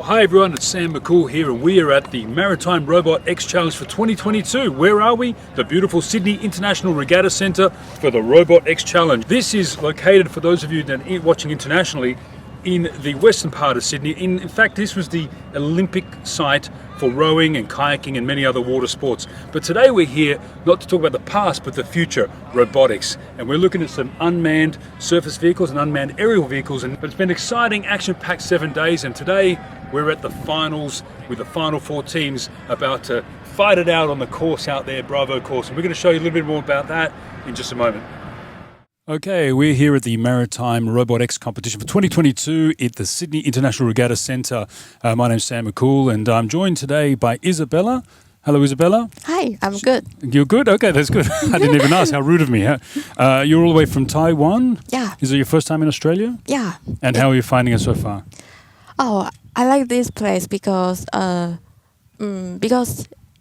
Hi everyone, it's Sam McCool here and we are at the Maritime RobotX Challenge for 2022. Where are we? The beautiful Sydney International Regatta Centre for the RobotX Challenge. This is located, for those of you that are watching internationally, in the western part of Sydney. In fact, this was the Olympic site for rowing and kayaking and many other water sports. But today we're here not to talk about the past, but the future, robotics. And we're looking at some unmanned surface vehicles and unmanned aerial vehicles. But it's been an exciting, action-packed 7 days. And today we're at the finals with the final 4 teams about to fight it out on the course out there, Bravo course. And we're going to show you a little bit more about that in just a moment. Okay, we're here at the Maritime RobotX Competition for 2022 at the Sydney International Regatta Centre. My name's Sam McCool and I'm joined today by Isabella. Hello, Isabella. Hi, I'm good. You're good? Okay, that's good. I didn't even ask. How rude of me. You're all the way from Taiwan? Yeah. Is it your first time in Australia? Yeah. And how are you finding it so far? Oh, I like this place because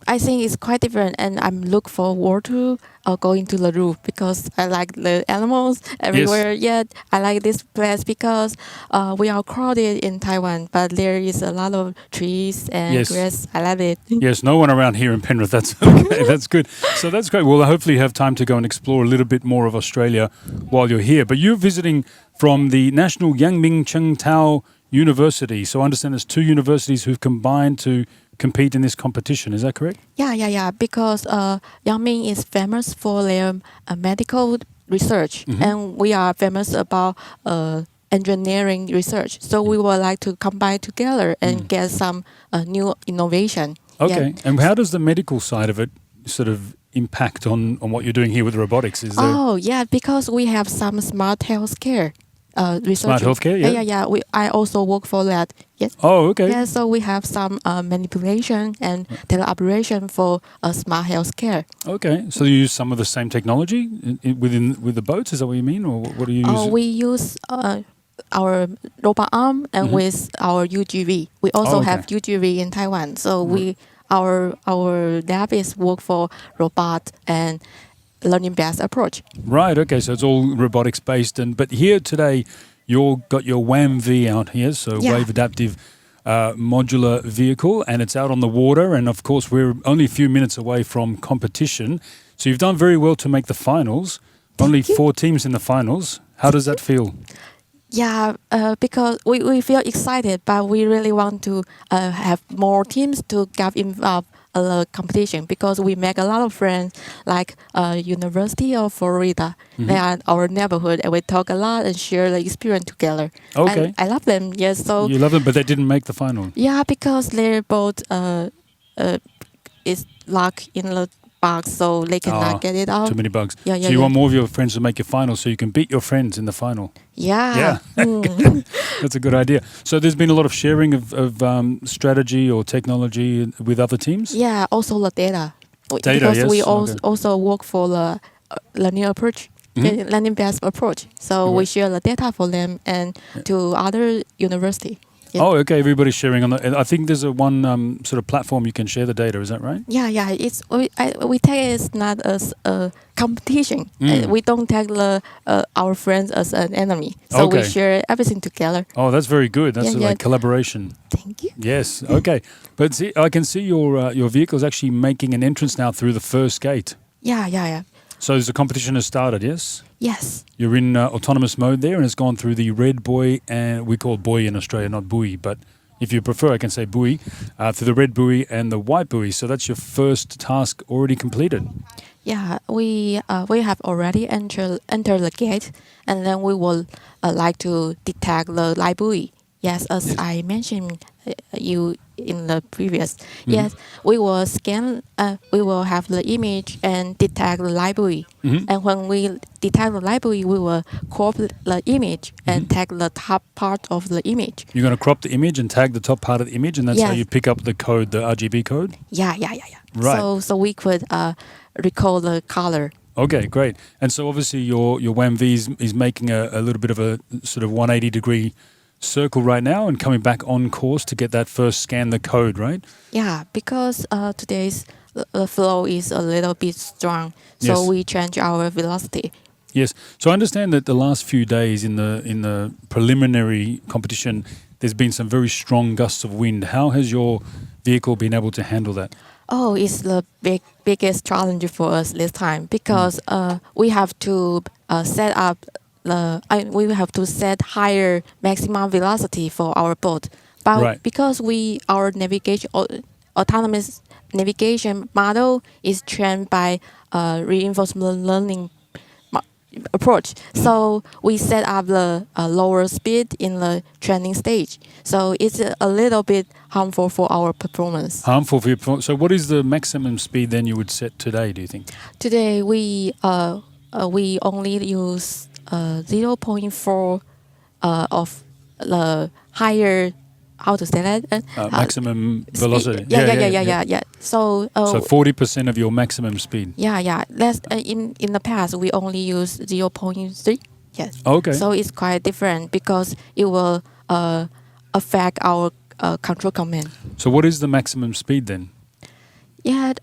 I think it's quite different, and I'm look forward to going to the roof because I like the animals everywhere. Yes. Yet I like this place because we are crowded in Taiwan, but there is a lot of trees and Yes. grass. I love it. Yes, no one around here in Penrith. That's okay. That's good. So that's great. We'll hopefully have time to go and explore a little bit more of Australia while you're here. But you're visiting from the National Yang Ming Cheng Tao University. So I understand there's 2 universities who've combined to compete in this competition. Is that correct? Yeah. Because Yang Ming is famous for their medical research, and we are famous about engineering research. So we would like to combine together and get some new innovation. Okay. Yeah. And how does the medical side of it sort of impact on what you're doing here with robotics? Is there Oh, yeah, because we have some smart healthcare research. Smart healthcare? Yeah. Yeah. I also work for that. Yes. Oh, okay. Yeah, so we have some manipulation and teleoperation for smart healthcare. Okay. So you use some of the same technology with the boats? Is that what you mean? Or what do you use? We use our robot arm and with our UGV. We also have UGV in Taiwan. So our lab is work for robot and learning-based approach. Right. Okay. So it's all robotics based, but here today, you've got your WAM-V out here, so Wave Adaptive Modular Vehicle, and it's out on the water. And of course, we're only a few minutes away from competition. So you've done very well to make the finals. Only 4 teams in the finals. How does that feel? Yeah, because we feel excited, but we really want to have more teams to get involved in the competition because we make a lot of friends, like University of Florida. They are our neighborhood, and we talk a lot and share the experience together. Okay. And I love them. Yes, so You love them, but they didn't make the final. yeah, because they're both is locked in the box, so they cannot get it out. Too many bugs. Yeah, so you want more of your friends to make your final so you can beat your friends in the final. Yeah. That's a good idea. So there's been a lot of sharing of strategy or technology with other teams? Yeah, also the data. Data, because yes. we Okay. also work for the learning approach, learning-based approach. So we share the data for them and to other university. Yeah. Oh, okay. Everybody's sharing on the. I think there's one sort of platform you can share the data. Is that right? Yeah. It's we take it as not as a competition. We don't take our friends as an enemy. So we share everything together. Oh, that's very good. That's like collaboration. Thank you. Yes. Okay. But see, I can see your vehicle's actually making an entrance now through the first gate. Yeah. So the competition has started. Yes. Yes. You're in autonomous mode there, and it's gone through the red buoy, and we call it buoy in Australia, not buoy, but if you prefer, I can say buoy, through the red buoy and the white buoy. So that's your first task already completed. Yeah, we have already entered the gate, and then we will like to detect the light buoy. Yes, as I mentioned you in the previous. Yes, we will scan. We will have the image and detect the light buoy. And when we detect the light buoy, we will crop the image and tag the top part of the image. You're going to crop the image and tag the top part of the image, and that's how you pick up the code, the RGB code? Yeah. Right. So we could recall the color. Okay, great. And so obviously your WAM-V is making a little bit of a sort of 180-degree circle right now and coming back on course to get that first scan the code, right? Yeah, because today's the flow is a little bit strong, so we change our velocity. Yes. So I understand that the last few days in the preliminary competition, there's been some very strong gusts of wind. How has your vehicle been able to handle that? Oh, it's the biggest challenge for us this time because we have to set up we have to set higher maximum velocity for our boat. But Right. because our autonomous navigation model is trained by reinforcement learning approach. So we set up the lower speed in the training stage. So it's a little bit harmful for our performance. Harmful for your performance. So what is the maximum speed then you would set today, do you think? Today we only use 0.4 of the higher, how to say that? Maximum velocity. Yeah. So 40% of your maximum speed. yeah. Less in the past we only use 0.3. Yes. Okay. So it's quite different because it will affect our control command. So what is the maximum speed then? Yeah.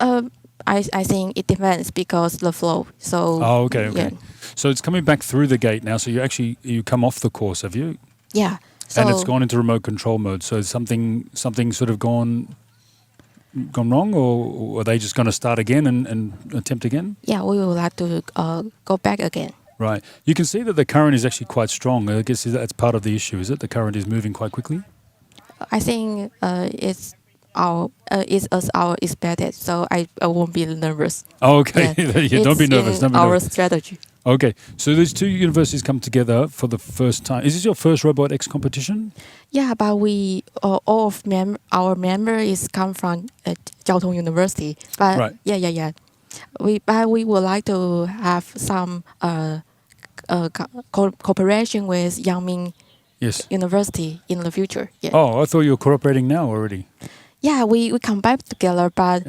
I think it depends because the flow. So. Oh, okay. Yeah. So it's coming back through the gate now. So you come off the course, have you? Yeah. So, And it's gone into remote control mode. So is something sort of gone wrong, or are they just going to start again and attempt again? Yeah, we would like to go back again. Right. You can see that the current is actually quite strong. I guess that's part of the issue, is it? The current is moving quite quickly. I think it's as our expected, so I won't be nervous. Oh, okay. Yeah. Don't be It's nervous. in Don't be our nervous. strategy. Okay. So these two universities come together for the first time. Is this your first RobotX competition? Yeah, but we all of our members come from Jiao Tong University. But Right. yeah. We would like to have some cooperation with Yangming Yes. University in the future. Yeah. Oh, I thought you were cooperating now already. Yeah, we combine together, but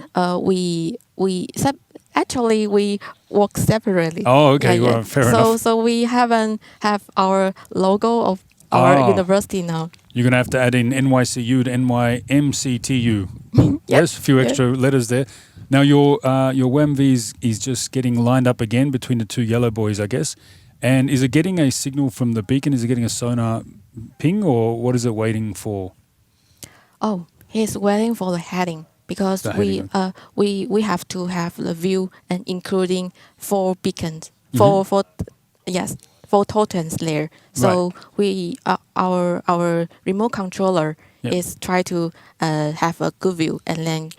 actually we work separately. Oh, okay. Yeah, Well, fair so, enough. So we haven't have our logo of our Ah. university now. You're going to have to add in NYCU to NYMCTU. Yes, a few extra letters there. Now your WAMV is just getting lined up again between the two yellow boys, I guess. And is it getting a signal from the beacon? Is it getting a sonar ping, or what is it waiting for? Oh, he's waiting for the heading because The heading, we have to have the view and including 4 beacons, Mm-hmm. four totems there. So we our remote controller Yep. is try to have a good view and then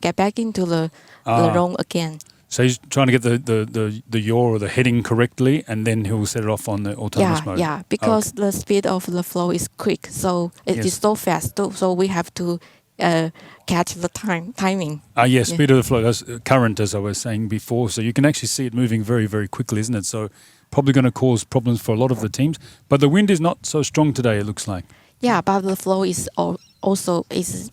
get back into the room again. So he's trying to get the yaw or the heading correctly, and then he'll set it off on the autonomous mode. Yeah, because the speed of the flow is quick, so it Yes. is so fast. So we have to catch the timing. Yes, speed of the flow. That's current, as I was saying before. So you can actually see it moving very, very quickly, isn't it? So probably going to cause problems for a lot of the teams. But the wind is not so strong today, it looks like. Yeah, but the flow is also is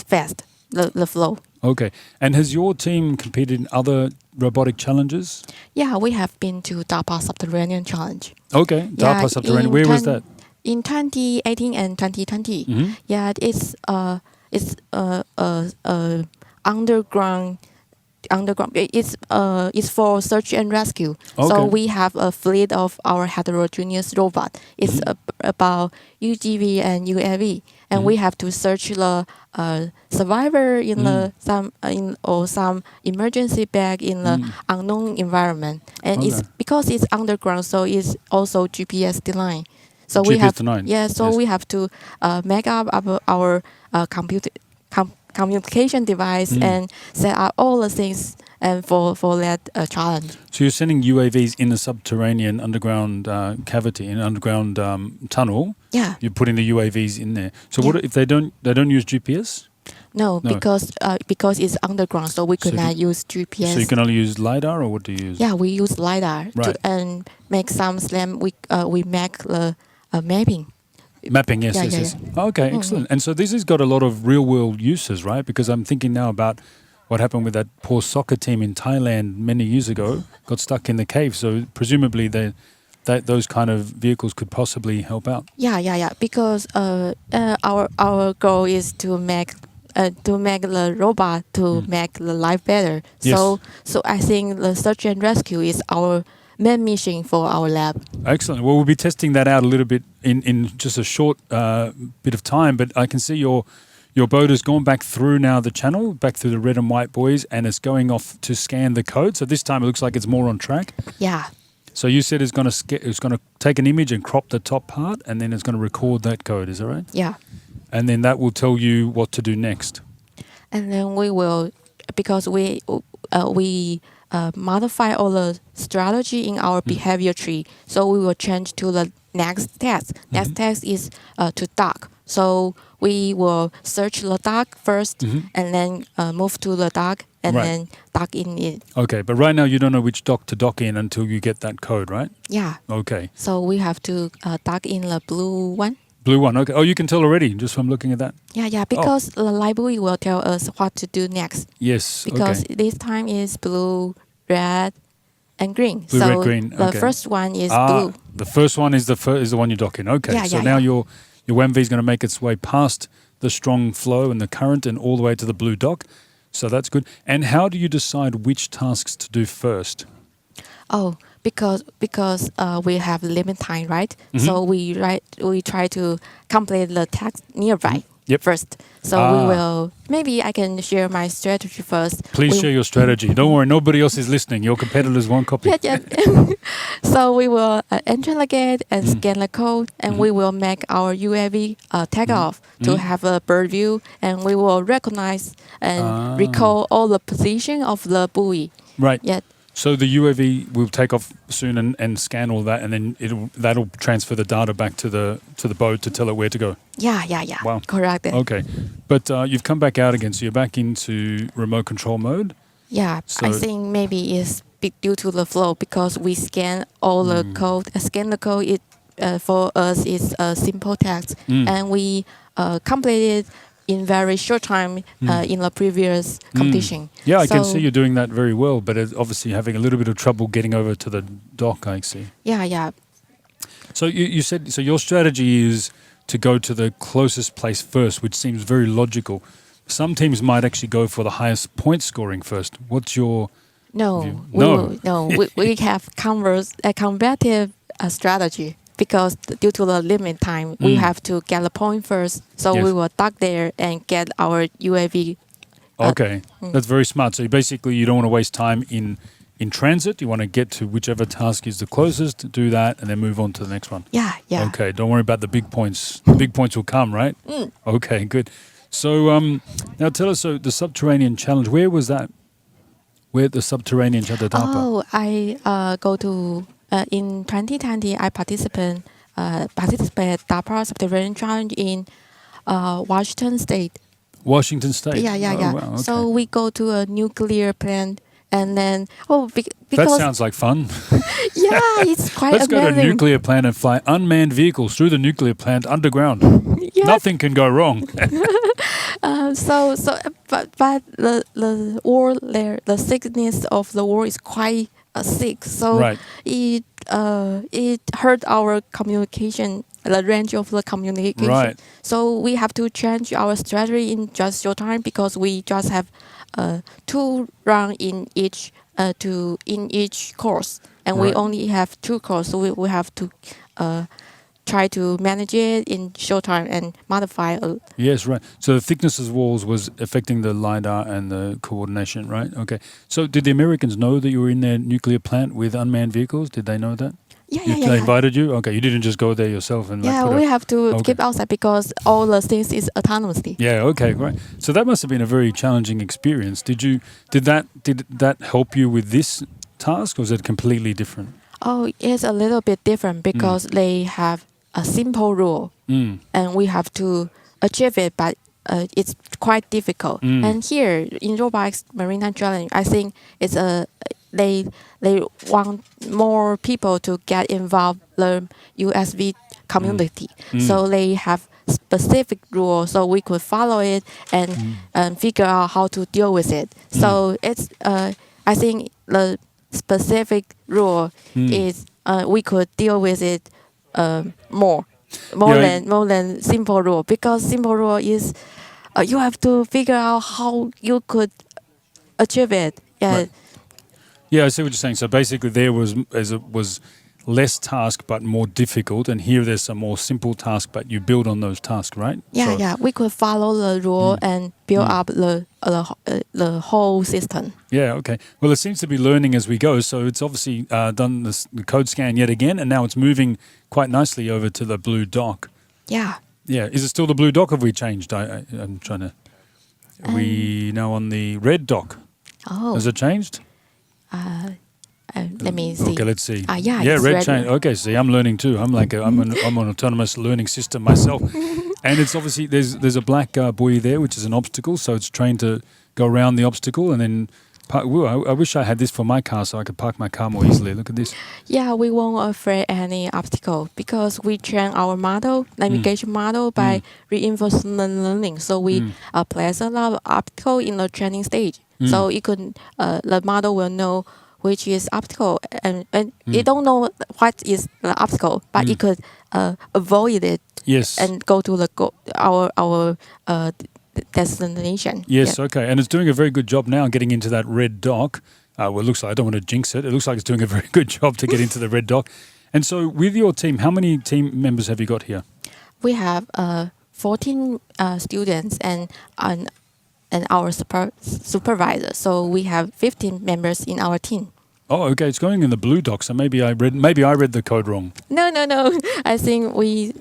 fast. The flow. Okay. And has your team competed in other robotic challenges? Yeah, we have been to DARPA Subterranean Challenge. Okay. Yeah, DARPA Subterranean. in Where was 10 that? In 2018 and 2020. Mhm. Yeah, it's underground. It's for search and rescue. So Okay. we have a fleet of our heterogeneous robot. It's about UGV and UAV, and we have to search the survivor in some emergency bag in the unknown environment. And it's Okay. because it's underground, so it's also GPS denied. So we GPS have denied, so yes. we have to make up our communication device and set up all the things and for that challenge. So you're sending UAVs in the subterranean underground cavity, in an underground tunnel. Yeah. You're putting the UAVs in there. So Yeah. what if they don't use GPS? No, No. because it's underground, so we could So not use GPS. So you can only use LiDAR, or what do you use? Yeah, we use lidar Right. and make some slam. We make the mapping. Mapping, yes, Yeah, yes, yeah, yes. Okay, excellent. And so this has got a lot of real-world uses, right? Because I'm thinking now about what happened with that poor soccer team in Thailand many years ago, got stuck in the cave. So presumably those kind of vehicles could possibly help out. Yeah. Because our goal is to make the robot to make the life better. Yes. So I think the search and rescue is our main mission for our lab. Excellent. Well, we'll be testing that out a little bit in just a short bit of time, but I can see your boat has gone back through now the channel, back through the red and white buoys, and it's going off to scan the code. So this time it looks like it's more on track. Yeah. So you said it's going to take an image and crop the top part, and then it's going to record that code. Is that right? Yeah. And then that will tell you what to do next. And then we will, because we modify all the strategy in our behavior tree. So we will change to the next task. Next task is to dock. So we will search the dock first, and then move to the dock, and then dock in it. Okay, but right now you don't know which dock to dock in until you get that code, right? Yeah. Okay. So we have to dock in the blue one. Blue one. Okay. Oh, you can tell already just from looking at that. Yeah, because the library will tell us what to do next. Yes. Because okay. this time is blue, red, and green. Blue, so red, green. The first one is blue. The first one is the one you dock in. Okay. Yeah, so now your WAMV is going to make its way past the strong flow and the current and all the way to the blue dock. So that's good. And how do you decide which tasks to do first? Oh, because we have limit time, right? So we try to complete the task nearby first. So we will, maybe I can share my strategy first. Please share your strategy. Don't worry, nobody else is listening. Your competitors won't copy. Yeah. So we will enter the gate and scan the code, and we will make our UAV take off to have a bird view, and we will recognize and recall all the position of the buoy. Right. Yeah. So the UAV will take off soon and scan all that, and then that'll transfer the data back to the boat to tell it where to go. Yeah. Wow. Correct. Okay, but you've come back out again, so you're back into remote control mode. Yeah, so I think maybe it's due to the flow because we scan all the code. Scan the code. It for us is a simple task, and we completed in very short time in the previous competition. Yeah, I can see you're doing that very well, but it's obviously having a little bit of trouble getting over to the dock, I see. Yeah. So you said, so your strategy is to go to the closest place first, which seems very logical. Some teams might actually go for the highest point scoring first. What's your view? We have a combative strategy. Because due to the limit time, we have to get the point first. So we will dock there and get our UAV. Okay, that's very smart. So basically, you don't want to waste time in transit. You want to get to whichever task is the closest, do that, and then move on to the next one. Yeah. Okay, don't worry about the big points. The big points will come, right? Okay, good. So now tell us, so the subterranean challenge, where was that? Where the subterranean challenge? Oh, I go to... in 2020, I participate DARPA subterranean challenge in Washington State. Washington State. Yeah. Oh, wow, okay. So we go to a nuclear plant, and then because that sounds like fun. Yeah, it's quite Let's amazing. go to a nuclear plant and fly unmanned vehicles through the nuclear plant underground. Yes. Nothing can go wrong. But the war there, the sickness of the war is quite sick. So it hurt our communication, the range of the communication. Right. So we have to change our strategy in just short time because we just have 2 rounds in each course, and we only have 2 courses. So we have to try to manage it in short time and modify. Yes, right. So the thickness of walls was affecting the LiDAR and the coordination, right? Okay. So did the Americans know that you were in their nuclear plant with unmanned vehicles? Did they know that? Yeah. They invited you? Okay, you didn't just go there yourself and we have to keep outside because all the things is autonomously. Yeah, okay, great. So that must have been a very challenging experience. Did that help you with this task, or was it completely different? Oh, it's a little bit different because they have a simple rule, and we have to achieve it, but it's quite difficult. And here in RobotX Maritime Challenge, I think it's they want more people to get involved the USV community. So they have specific rules, so we could follow it and figure out how to deal with it. So it's I think the specific rule is we could deal with it more than simple rule, because simple rule is you have to figure out how you could achieve it. Yeah. Right. Yeah, I see what you're saying. So basically, there was less task but more difficult, and here there's some more simple task, but you build on those tasks, right? Yeah, So, yeah. We could follow the rule and build up the whole system. yeah, okay. Well, it seems to be learning as we go. So it's obviously done the code scan yet again, and now it's moving quite nicely over to the blue dock. Yeah. Yeah, is it still the blue dock? Have we changed? I'm trying to. Are we now on the red dock? Oh. Has it changed? Let me see. Okay, let's see. Yeah, yeah, it's red red. change. Okay, see, I'm learning too. I'm like I'm an autonomous learning system myself, and it's obviously there's a black buoy there, which is an obstacle, so it's trained to go around the obstacle and then. I wish I had this for my car so I could park my car more easily. Look at this. Yeah, we won't afraid any obstacle because we train our model, navigation model by reinforcement learning. So we place a lot of obstacle in the training stage. So it could the model will know which is obstacle and it don't know what is the obstacle, but it could avoid it. Yes. And go to our destination. Yes, Yeah. okay. And it's doing a very good job now getting into that red dock. Well, it looks like, I don't want to jinx it. It looks like it's doing a very good job to get into the red dock. And so with your team, how many team members have you got here? We have 14 students and our supervisor. So we have 15 members in our team. Oh, okay. It's going in the blue dock. So maybe I read the code wrong. No. I think we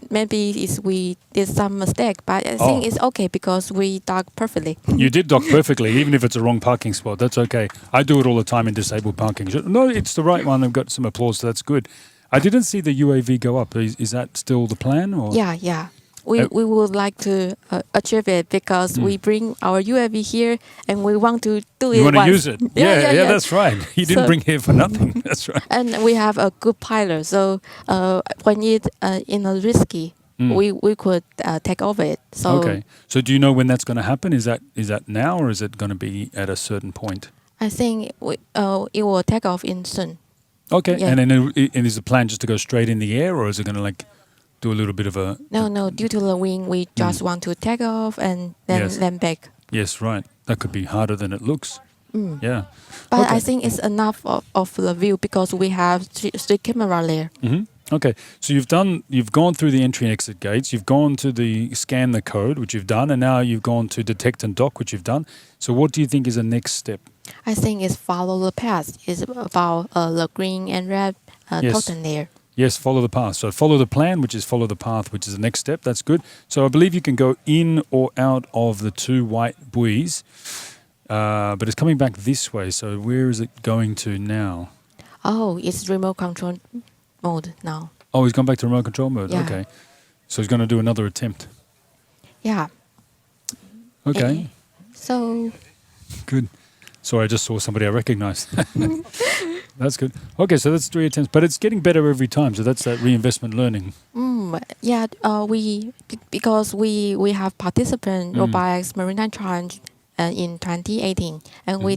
did some mistake, but I think it's okay because we dock perfectly. You did dock perfectly, even if it's a wrong parking spot. That's okay. I do it all the time in disabled parking. No, it's the right one. I've got some applause, so that's good. I didn't see the UAV go up. Is that still the plan? Or? Yeah. We would like to achieve it because we bring our UAV here and we want to do it. You want to once. use it? Yeah, that's right. You didn't bring here for nothing. That's right. And we have a good pilot, so when it's in a risky, we could take over it. So okay. So do you know when that's going to happen? Is that now or is it going to be at a certain point? I think it will take off in soon. Okay. Yeah. And then is the plan just to go straight in the air, or is it going to do a little bit of a... No. Due to the wind, we just want to take off and then land back. Yes, right. That could be harder than it looks. Yeah. But okay. I think it's enough of the view because we have three camera there. Mm-hmm. Okay. So you've gone through the entry and exit gates. You've gone to the scan the code, which you've done, and now you've gone to detect and dock, which you've done. So what do you think is the next step? I think it's follow the path. It's about the green and red totem there. Yes, follow the path. So follow the plan, which is follow the path, which is the next step. That's good. So I believe you can go in or out of the two white buoys, but it's coming back this way. So where is it going to now? Oh, it's remote control mode now. Oh, he's gone back to remote control mode. Yeah. Okay. So he's going to do another attempt. Yeah. Okay. So good. Sorry, I just saw somebody I recognized. That's good. Okay, so that's 3 attempts, but it's getting better every time. So that's that reinvestment learning. Yeah, because we have participant RobotX Maritime Challenge in 2018, and we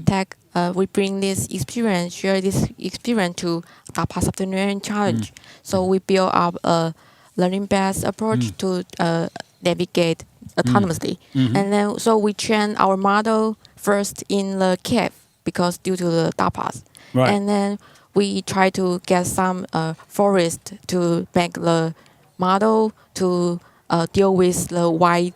bring this experience, share this experience to DAPA Subterranean Challenge. So we build up a learning-based approach to navigate autonomously, and then so we train our model first in the cave because due to the DAPAs. Right. And then we try to get some forest to make the model to deal with the wide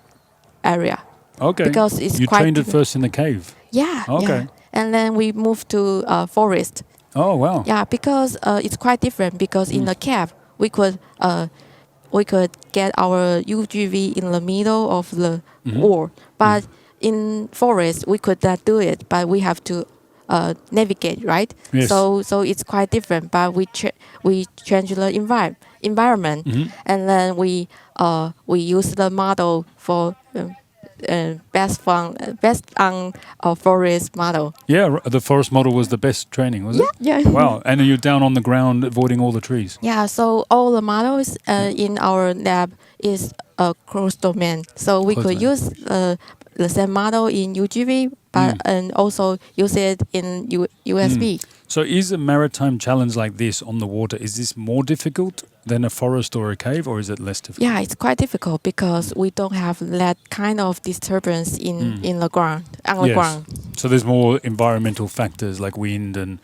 area. Okay. Because it's you quite trained it first in the cave. Yeah. Okay. Yeah. And then we moved to forest. Oh wow. Yeah, because it's quite different. Because in the cave we could get our UGV in the middle of the wall, but in forest we could not do it. But we have to navigate, right? Yes. So it's quite different. But we change the environment, and then we use the model for best on forest model. Yeah, the forest model was the best training, was it? Yeah. Wow, and you're down on the ground avoiding all the trees. Yeah, so all the models in our lab is a cross domain. So we could use the same model in UGV, but and also use it in USB. So is a maritime challenge like this on the water, is this more difficult than a forest or a cave, or is it less difficult? Yeah, it's quite difficult because we don't have that kind of disturbance in the ground, on the ground. So there's more environmental factors like wind and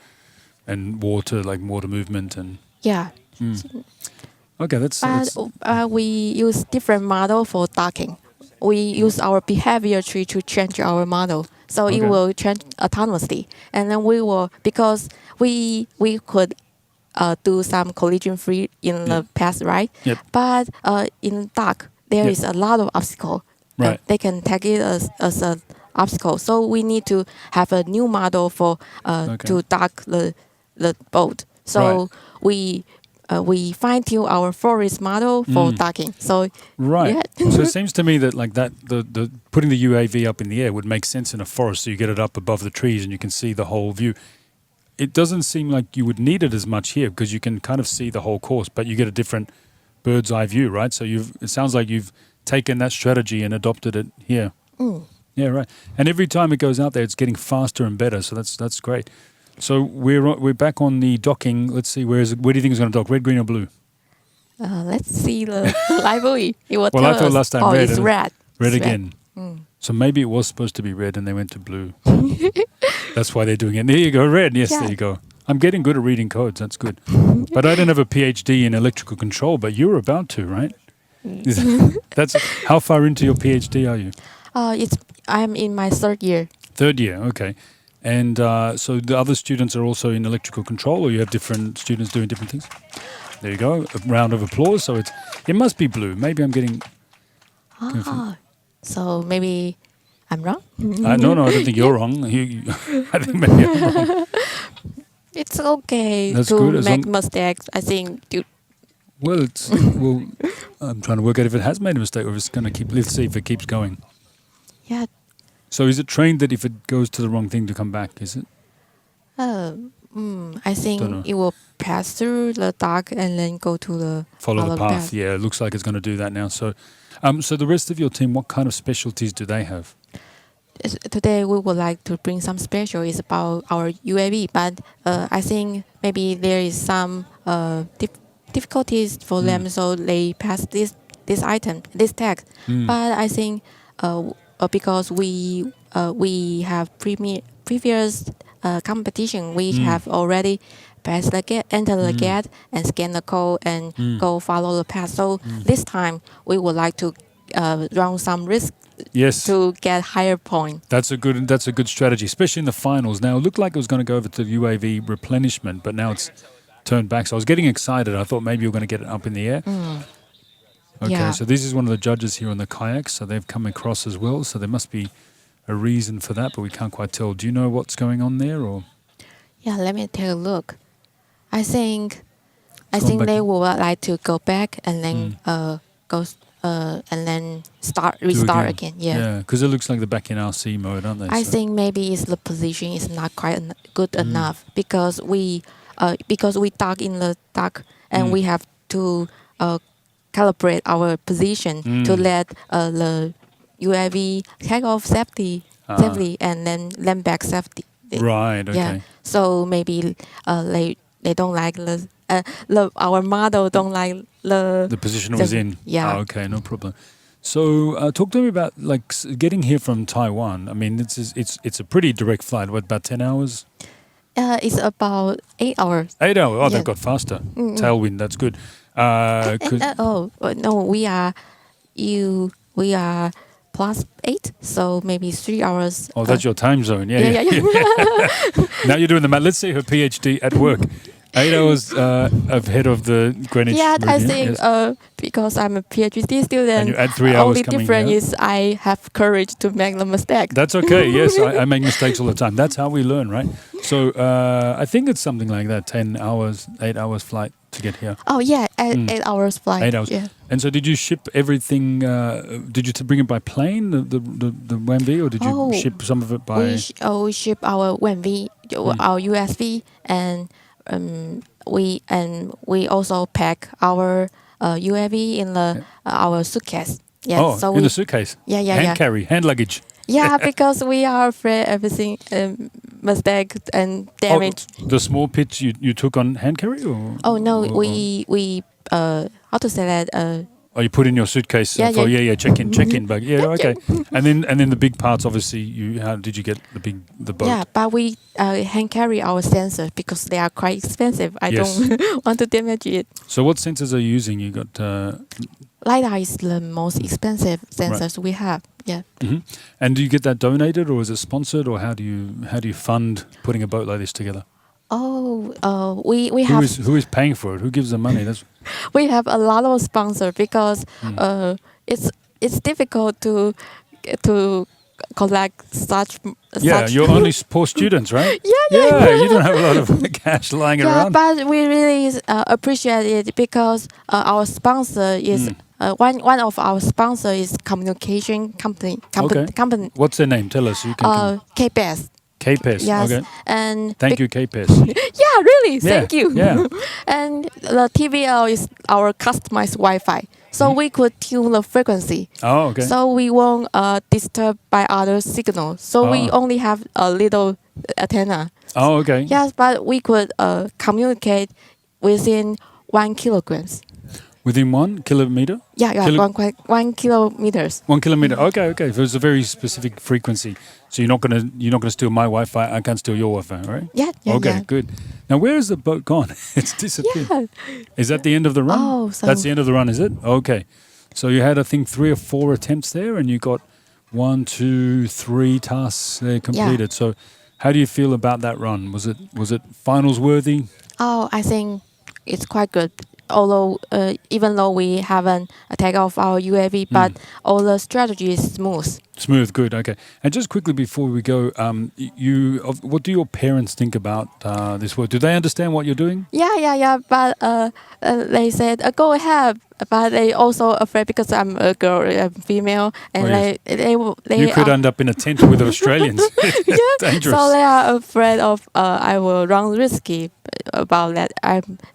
and water, like water movement and. Yeah. Okay, that's. We use different model for docking. We use our behavior tree to change our model, so it Okay. will change autonomously. And then we will, because we could do some collision free in the past, right? Yep. But in dock there Yep. is a lot of obstacle. Right. They can take it as an obstacle. So we need to have a new model for to dock the boat. So we fine tune our forest model for docking. So Right. yeah. So it seems to me that like that the putting the UAV up in the air would make sense in a forest, so you get it up above the trees and you can see the whole view. It doesn't seem like you would need it as much here because you can kind of see the whole course, but you get a different bird's eye view, right? So it sounds like you've taken that strategy and adopted it here. Yeah, right. And every time it goes out there, it's getting faster and better. So that's great. So we're back on the docking. Let's see, where do you think it's going to dock? Red, green, or blue? Let's see the library. It will Well, tell I thought us. last time oh, red. it's red. Red It's again. So maybe it was supposed to be red and they went to blue. That's why they're doing it. There you go, red. Yes, Yeah. there you go. I'm getting good at reading codes. That's good. But I don't have a PhD in electrical control, but you're about to, right? That's how far into your PhD are you? I'm in my third year. Third year, okay. And so the other students are also in electrical control, or you have different students doing different things? There you go. A round of applause. So it must be blue. Maybe I'm getting. So maybe I'm wrong. No, I don't think you're wrong. I think maybe I'm wrong. It's okay That's to good, as make long- mistakes. I think Well, I'm trying to work out if it has made a mistake or if it's going to keep. Let's see if it keeps going. yeah. So is it trained that if it goes to the wrong thing to come back? Is it? I think Dunno. it will pass through the dock and then go to the Follow the path. Yeah, it looks like it's going to do that now. So, so the rest of your team, what kind of specialties do they have? Today we would like to bring some special. It's about our UAV, but I think maybe there is some difficulties for them, so they pass this item, this tag. But I think because we have previous competition, we have already passed the gate, enter the gate, and scan the code and go follow the path. So this time we would like to run some risk. Yes. To get higher point. That's a good strategy, especially in the finals. Now it looked like it was going to go over to UAV replenishment, but now it's turned back. So I was getting excited. I thought maybe you were going to get it up in the air. Okay, Yeah. so this is one of the judges here on the kayak. So they've come across as well. So there must be a reason for that, but we can't quite tell. Do you know what's going on there, or? Yeah, let me take a look. I think back they in. would like to go back and then and then restart again. Yeah. Yeah, because it looks like they're back in RC mode, aren't they? I So- think maybe it's the position is not quite good enough because we dock in the dock and we have to calibrate our position to let the UAV take off safely and then land back safely. Right. Okay. Yeah. So maybe they don't like our model don't like The position it was in. Yeah. Oh, okay, no problem. So talk to me about like getting here from Taiwan. I mean, it's a pretty direct flight. What, about 10 hours? It's about 8 hours. 8 hours. Oh, Yeah. they've got faster. Tailwind. That's good. No, we are +8, so maybe 3 hours. Oh, that's your time zone. Yeah. yeah. Now you're doing the math. Let's say her PhD at work. 8 hours ahead of the Greenwich. Yeah, I Meridian, think yes. because I'm a PhD student, And you add 3 hours only coming difference here. is I have courage to make the mistake. That's okay. Yes, I make mistakes all the time. That's how we learn, right? So I think it's something like that. 10 hours, 8 hours flight to get here. Oh yeah, 8 hours flight. 8 hours. Yeah. And so, did you ship everything? Did you bring it by plane, the WAMV, or did you ship some of it by? We ship our WAMV, our USV, and we also pack our UAV in our suitcase. Yeah. Oh, so in the suitcase. Yeah. Hand carry, hand luggage. Yeah, because we are afraid everything mistake and damage. Oh, the small pitch you took on hand carry, or? Oh no, or- we how to say that Oh, you put in your suitcase Yeah, for yeah. check-in bag. Yeah, okay. And then the big parts, obviously. How did you get the boat? Yeah, but we hand carry our sensors because they are quite expensive. I Yes. don't want to damage it. So what sensors are you using? You got. LiDAR is the most expensive sensors we have. Yeah. Mhm. And do you get that donated, or is it sponsored, or how do you fund putting a boat like this together? Oh, we have Who is paying for it? Who gives the money? That's we have a lot of sponsors because it's difficult to collect such. you're only poor students, right? Yeah. You don't have a lot of cash lying Yeah, around. but we really appreciate it because our sponsor is one of our sponsor is communication company. Okay. Company. What's their name? Tell us. You can. KPS. KPS. Yes. Okay. And Thank you, KPS. Yeah, really. Thank you. Yeah. And the TVL is our customized Wi-Fi, so we could tune the frequency. Oh, okay. So we won't disturb by other signals. So we only have a little antenna. Oh, okay. Yes, but we could communicate within 1 kilograms. Within 1 kilometer? Yeah, 1 kilometers. 1 kilometer. Okay. So it's a very specific frequency. So you're not gonna steal my Wi-Fi. I can't steal your Wi-Fi, right? Yeah. Okay, good. Now, where is the boat gone? It's disappeared. Yeah. Is that the end of the run? Oh, so That's the end of the run, is it? Okay. So you had, I think, 3 or 4 attempts there, and you got 1, 2, 3 tasks there completed. So how do you feel about that run? Was it finals worthy? Oh, I think it's quite good. Although, even though we haven't take off our UAV, but all the strategy is smooth. Smooth, good, okay. And just quickly before we go, what do your parents think about this work? Do they understand what you're doing? Yeah. But they said go ahead. But they also afraid because I'm a girl, I'm female, and they you could end up in a tent with Australians. Dangerous. So they are afraid of I will run risky about that.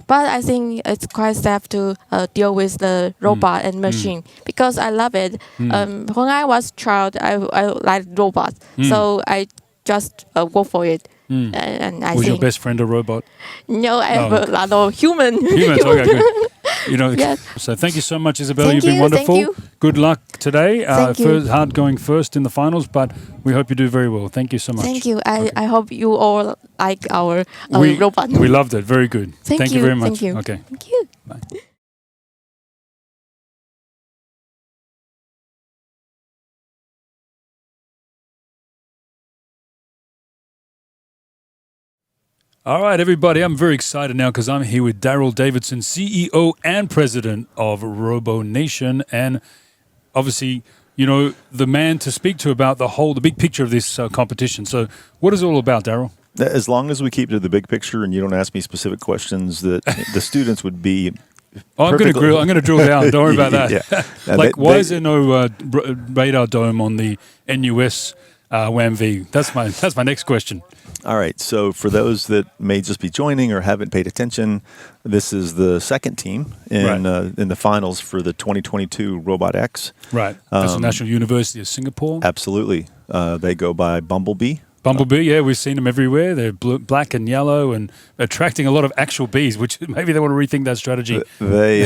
But I think it's quite safe to deal with the robot and machine because I love it. When I was child, I like robots, so I just go for it. And I Was think your best friend a robot? no, I have a lot of human. Humans, okay, good. Yes. So thank you so much, Isabella. Thank You've been you, thank wonderful. you. Good luck today. Thank you. Hard going first in the finals, but we hope you do very well. Thank you so much. Thank you. I hope you all like our robot. We loved it. Very good. Thank you very much. Thank you. Okay. Thank you. Bye. All right, everybody, I'm very excited now because I'm here with Daryl Davidson, CEO and President of RoboNation, and obviously, the man to speak to about the big picture of this competition. So what is it all about, Daryl? As long as we keep to the big picture and you don't ask me specific questions that the students would be... I'm going to drill down. Don't worry about that. Yeah. Why is there no radar dome on the NUS WAM-V? That's my next question. All right. So for those that may just be joining or haven't paid attention, this is the second team in the finals for the 2022 RobotX. Right. That's the National University of Singapore. Absolutely. They go by Bumblebee. Yeah, we've seen them everywhere. They're black and yellow and attracting a lot of actual bees, which maybe they want to rethink that strategy. They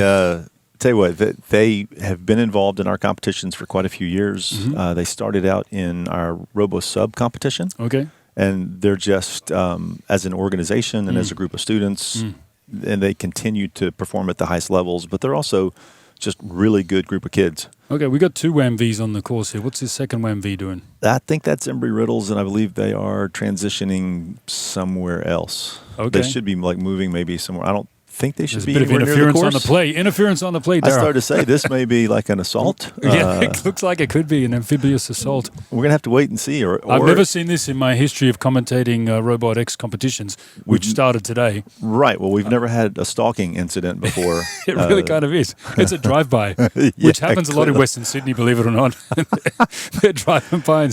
tell you what, they have been involved in our competitions for quite a few years. They started out in our RoboSub competition. Okay. And they're just, as an organization and as a group of students, and they continue to perform at the highest levels, but they're also just really good group of kids. Okay, we got 2 WAM-Vs on the course here. What's this second WAM-V doing? I think that's Embry Riddles, and I believe they are transitioning somewhere else. Okay. They should be moving maybe somewhere. I don't think they should There's be a bit of anywhere near the interference on the course. play. Interference on the play, I Daryl. started to say this may be like an assault. Yeah, it looks like it could be an amphibious assault. We're going to have to wait and see. I've never seen this in my history of commentating RobotX competitions, which started today. Right. Well, we've never had a stalking incident before. It really kind of is. It's a drive-by, which happens a lot in Western Sydney, believe it or not. They're driving by and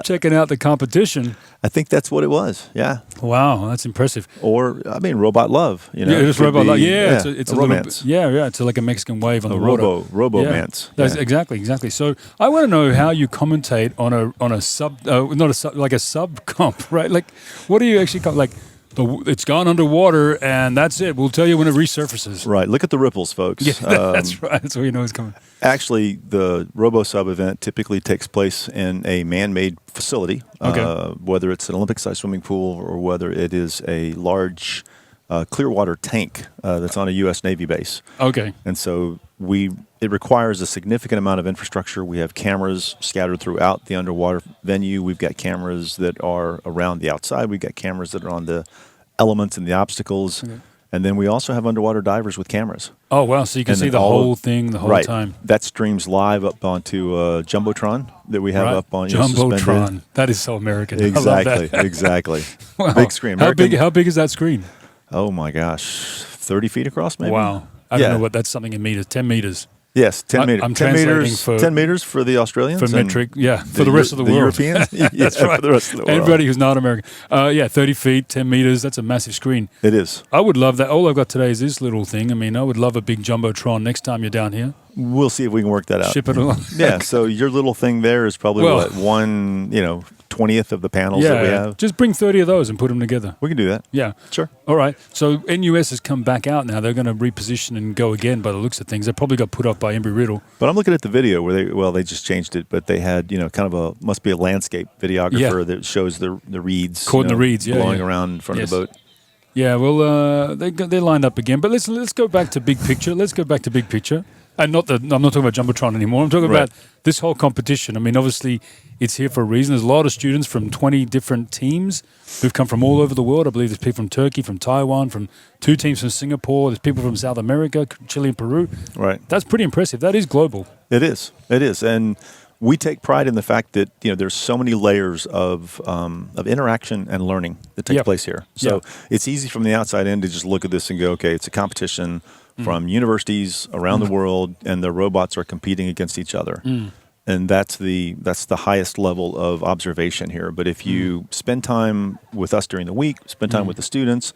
checking out the competition. I think that's what it was. Yeah. Wow, that's impressive. Or, Robot Love. Yeah, it's Robot Love. Yeah, it's a romance. Little bit, it's like a Mexican wave on the water. Robomance. Yeah. Exactly. So I want to know how you commentate on a sub, not a sub, like a sub comp, right? Like, what do you actually like? It's gone underwater, and that's it. We'll tell you when it resurfaces. Right. Look at the ripples, folks. Yeah, that's right. That's where you know it's coming. Actually, the RoboSub event typically takes place in a man-made facility, whether it's an Olympic-sized swimming pool or whether it is a large clear water tank that's on a U.S. Navy base. Okay. And so it requires a significant amount of infrastructure. We have cameras scattered throughout the underwater venue. We've got cameras that are around the outside. We've got cameras that are on the elements and the obstacles. Okay. And then we also have underwater divers with cameras. Oh, wow. So you can see the whole thing the whole time. That streams live up onto Jumbotron that we have up on Jumbotron. Suspended. That is so American. Exactly. I love that. Exactly. Wow. Big screen. How big is that screen? Oh, my gosh. 30 feet across, maybe? Wow. I don't know what that's something in meters. 10 meters. Yes, 10 meters. I'm 10 translating meters, for 10 meters for the Australians. For metric, for the rest of the world. Europeans? That's right. For the rest of the world. Everybody who's not American. 30 feet, 10 meters. That's a massive screen. It is. I would love that. All I've got today is this little thing. I mean, I would love a big Jumbotron next time you're down here. We'll see if we can work that out. Ship it along. Yeah, so your little thing there is probably 1/20th of the panels that we have. Just bring 30 of those and put them together. We can do that. Yeah. Sure. All right. So NUS has come back out now. They're going to reposition and go again by the looks of things. They probably got put off by Embry Riddle. But I'm looking at the video where they just changed it, but they had, kind of must be a landscape videographer that shows the reeds. Caught in the reeds, blowing around in front of the boat. Yeah, well, they're lined up again. But let's go back to big picture. And I'm not talking about Jumbotron anymore. I'm talking about this whole competition. I mean, obviously, it's here for a reason. There's a lot of students from 20 different teams who've come from all over the world. I believe there's people from Turkey, from Taiwan, from 2 teams from Singapore. There's people from South America, Chile and Peru. Right. That's pretty impressive. That is global. It is. And we take pride in the fact that there's so many layers of interaction and learning that takes place here. So it's easy from the outside in to just look at this and go, okay, it's a competition from universities around the world, and the robots are competing against each other. And that's the highest level of observation here. But if you spend time with us during the week, spend time with the students,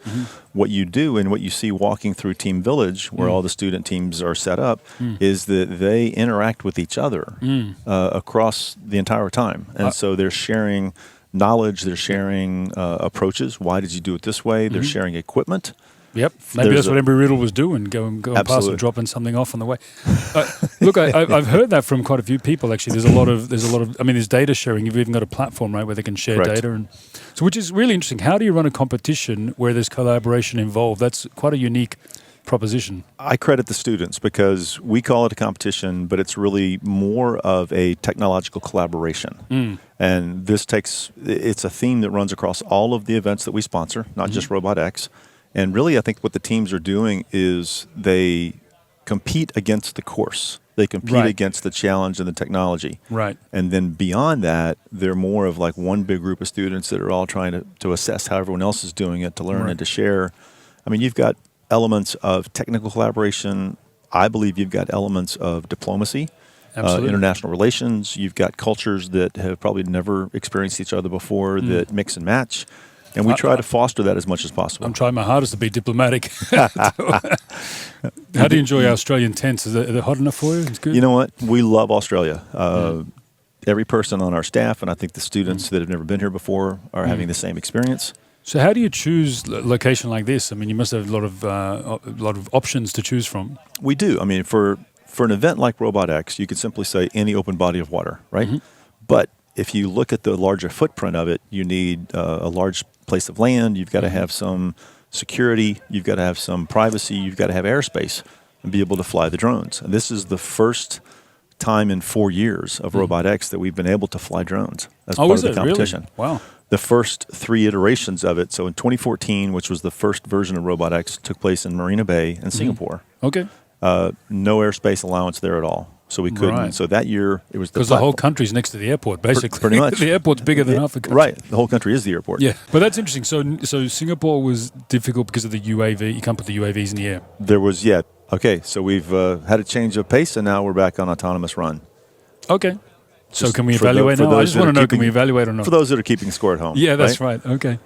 what you do and what you see walking through Team Village, where all the student teams are set up, is that they interact with each other across the entire time. And so they're sharing knowledge, they're sharing approaches. Why did you do it this way? They're sharing equipment. Yep, maybe that's what Embry Riddle was doing, going past and dropping something off on the way. Look, I've heard that from quite a few people. Actually, there's a lot of. I mean, there's data sharing. You've even got a platform, right, where they can share data, and so which is really interesting. How do you run a competition where there's collaboration involved? That's quite a unique proposition. I credit the students because we call it a competition, but it's really more of a technological collaboration. And it's a theme that runs across all of the events that we sponsor, not just RobotX. And really, I think what the teams are doing is they compete against the course. They compete against the challenge and the technology. Right. And then beyond that, they're more of like one big group of students that are all trying to assess how everyone else is doing it, to learn and to share. I mean, you've got elements of technical collaboration. I believe you've got elements of diplomacy, international relations. You've got cultures that have probably never experienced each other before that mix and match. And we try to foster that as much as possible. I'm trying my hardest to be diplomatic. How do you enjoy Australian tents? Is it hot enough for you? It's good? You know what? We love Australia. Every person on our staff, and I think the students that have never been here before are having the same experience. So how do you choose a location like this? I mean, you must have a lot of options to choose from. We do. I mean, for an event like RobotX, you could simply say any open body of water, right? But if you look at the larger footprint of it, you need a large place of land. You've got to have some security. You've got to have some privacy. You've got to have airspace and be able to fly the drones. And this is the first time in 4 years of RobotX that we've been able to fly drones as part of the competition. Really? Wow. The first 3 iterations of it, so in 2014, which was the first version of RobotX, took place in Marina Bay in Singapore. Okay. No airspace allowance there at all. So we couldn't. Right. So that year, it was because the whole country's next to the airport, basically. Pretty much. The airport's bigger than half the country. Right. The whole country is the airport. Yeah. But that's interesting. So Singapore was difficult because of the UAV. You can't put the UAVs in the air. There was, Okay. So we've had a change of pace, and now we're back on autonomous run. Okay. So can we evaluate now? I just want to know, can we evaluate or not? For those that are keeping score at home. Yeah, that's right. Okay.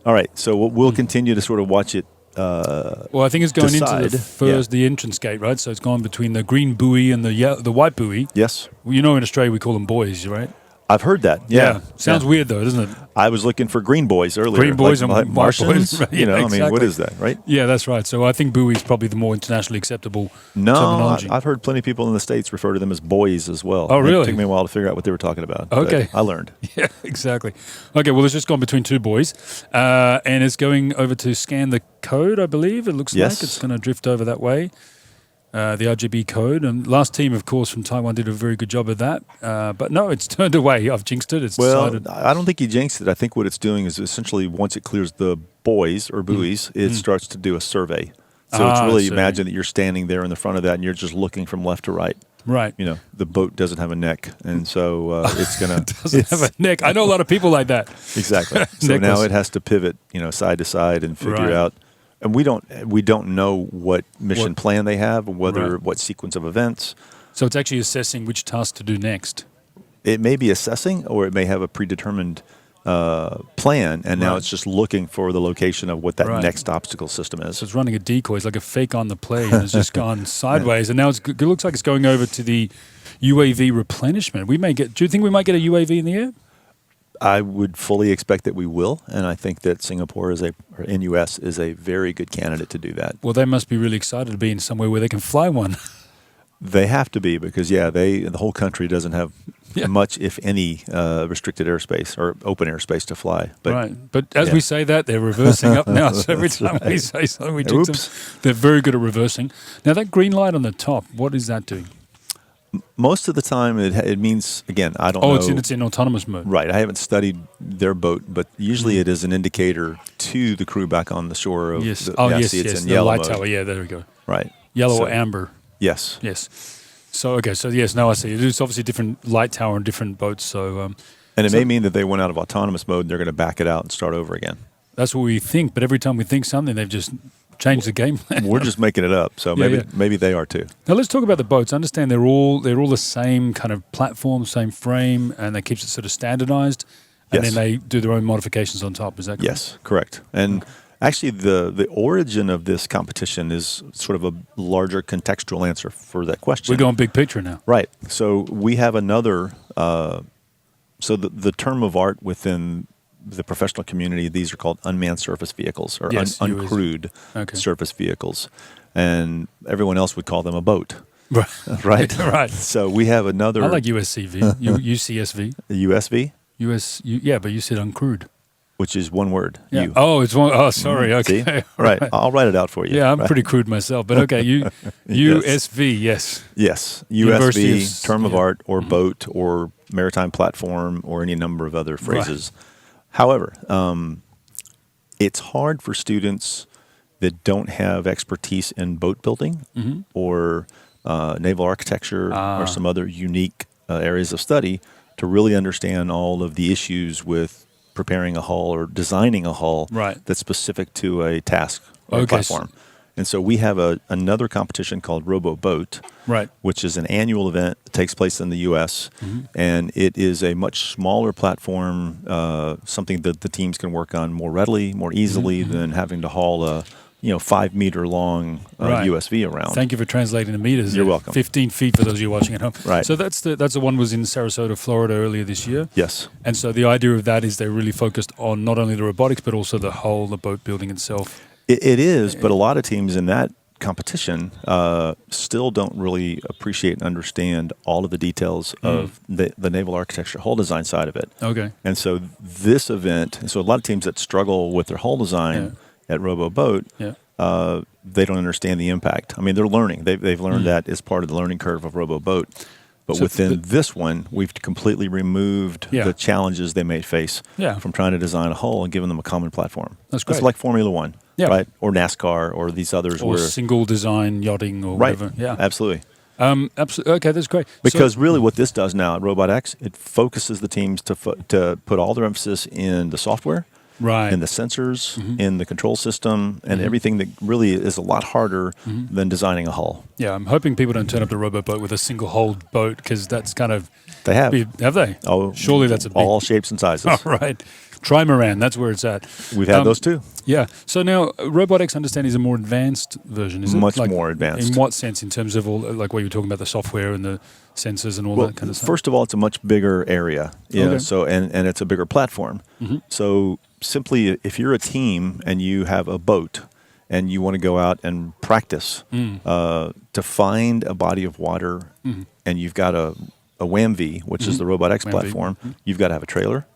All right. So we'll continue to sort of watch it. Well, I think it's going into the entrance gate, right? So it's gone between the green buoy and the white buoy. Yes. Well, in Australia we call them buoys, right? I've heard that. Yeah. Sounds weird though, doesn't it? I was looking for green boys earlier. Green boys like, and like white Martians. boys. You know, I mean, exactly. what is that, right? Yeah, that's right. So I think buoy is probably the more internationally acceptable No, terminology. I've heard plenty of people in the States refer to them as boys as well. Oh, really? It took me a while to figure out what they were talking about. Okay. But I learned. Yeah, exactly. Okay, well, it's just gone between two buoys, and it's going over to scan the code, I believe. It looks Yes. like it's going to drift over that way, the RGB code. And last team, of course, from Taiwan did a very good job of that. But no, it's turned away. I've jinxed it. It's decided. I don't think you jinxed it. I think what it's doing is essentially once it clears the buoys or buoys, it starts to do a survey. So it's really imagine that you're standing there in the front of that and you're just looking from left to right. Right. You know, the boat doesn't have a neck, and so it's going to Doesn't have a neck. I know a lot of people like that. Exactly. So now it has to pivot, side to side and figure Right. out. And we don't know what mission plan they have, whether Right. what sequence of events. So it's actually assessing which task to do next. It may be assessing, or it may have a predetermined plan, and now Right. it's just looking for the location of what that Right. next obstacle system is. So it's running a decoy. It's like a fake on the play, and it's just gone sideways. And now it looks like it's going over to the UAV replenishment. Do you think we might get a UAV in the air? I would fully expect that we will, and I think that Singapore or NUS is a very good candidate to do that. Well, they must be really excited to be in somewhere where they can fly one. They have to be because the whole country doesn't have Yeah. much, if any, restricted airspace or open airspace to fly. But Right. But as yeah. we say that, they're reversing up now. So every time we say something, we jinx them. Oops. They're very good at reversing. Now, that green light on the top, what is that doing? most of the time it means, again, I don't know. Oh, it's in autonomous mode. Right. I haven't studied their boat, but usually it is an indicator to the crew back on the shore. Of Yes. The, Oh, yeah, yes, see, it's yes. in The yellow light mode. tower. Yeah, there we go. Right. Yellow So- or amber. Yes. Yes. So, okay. So, yes, now I see. It's obviously different light tower on different boats. So, And it may mean that they went out of autonomous mode and they're going to back it out and start over again. that's what we think. But every time we think something, they've just changed the game plan. We're just making it up. So Yeah, maybe they are too. Now let's talk about the boats. I understand they're all the same kind of platform, same frame, and that keeps it sort of standardized. And Yes. then they do their own modifications on top. Is that correct? Yes, correct. And actually, the origin of this competition is sort of a larger contextual answer for that question. We're going big picture now. Right. So we have another. So the term of art within the professional community, these are called unmanned surface vehicles or Yes, uncrewed Okay. surface vehicles, and everyone else would call them a boat. Right. Right. Right. So we have another. I like USCV, UCSV, USV, but you said uncrewed. which is one word. Yeah. U. Oh, it's one. Oh, sorry. Okay. See? Right. I'll write it out for you. Yeah, I'm Right. pretty crude myself, but okay. USV, yes. Yes, University USV, of- term of yeah. art, or boat, or maritime platform, or any number of other phrases. However, it's hard for students that don't have expertise in boat building or naval architecture or some other unique areas of study to really understand all of the issues with preparing a hull or designing a hull Right. that's specific to a task or a Okay, so- platform. And so we have another competition called RoboBoat, Right. which is an annual event that takes place in the U.S. And it is a much smaller platform, something that the teams can work on more readily, more easily than having to haul a 5 meter long Right. USV around. Thank you for translating the meters. You're there. welcome. 15 feet for those of you watching at home. Right. So that's the one was in Sarasota, Florida earlier this year. Yes. And so the idea of that is they're really focused on not only the robotics but also the boat building itself. It is, but a lot of teams in that competition still don't really appreciate and understand all of the details of the naval architecture hull design side of it. Okay. And so this event, so a lot of teams that struggle with their hull design at RoboBoat, Yeah. they don't understand the impact. I mean, they're learning. They've learned that as part of the learning curve of RoboBoat. But So within this one, we've completely removed Yeah. the challenges they may face Yeah. from trying to design a hull and giving them a common platform. That's It's great. like Formula One, Yeah. right? Or NASCAR or these others Or where single design yachting or right, whatever. Yeah. absolutely. Absolutely. Okay, that's great. Because So- really, what this does now at RobotX, it focuses the teams to put all their emphasis in the software, right. in the sensors, in the control system, and everything that really is a lot harder than designing a hull. Yeah, I'm hoping people don't turn up the RoboBoat with a single hull boat because that's kind of They have have they? oh, Surely that's a big all shapes and sizes. All right. Trimaran, that's where it's at. We've had those too. Yeah. So now, RobotX, understand, is a more advanced version, is it? Much more advanced. In what sense? In terms of all, like what you were talking about, the software and the sensors and all that kind of stuff? First of all, it's a much bigger area. You know, Okay. so and it's a bigger platform. So simply, if you're a team and you have a boat and you want to go out and practice to find a body of water, and you've got a WAM-V, which is the RobotX WAM-V. platform, you've got to have a trailer.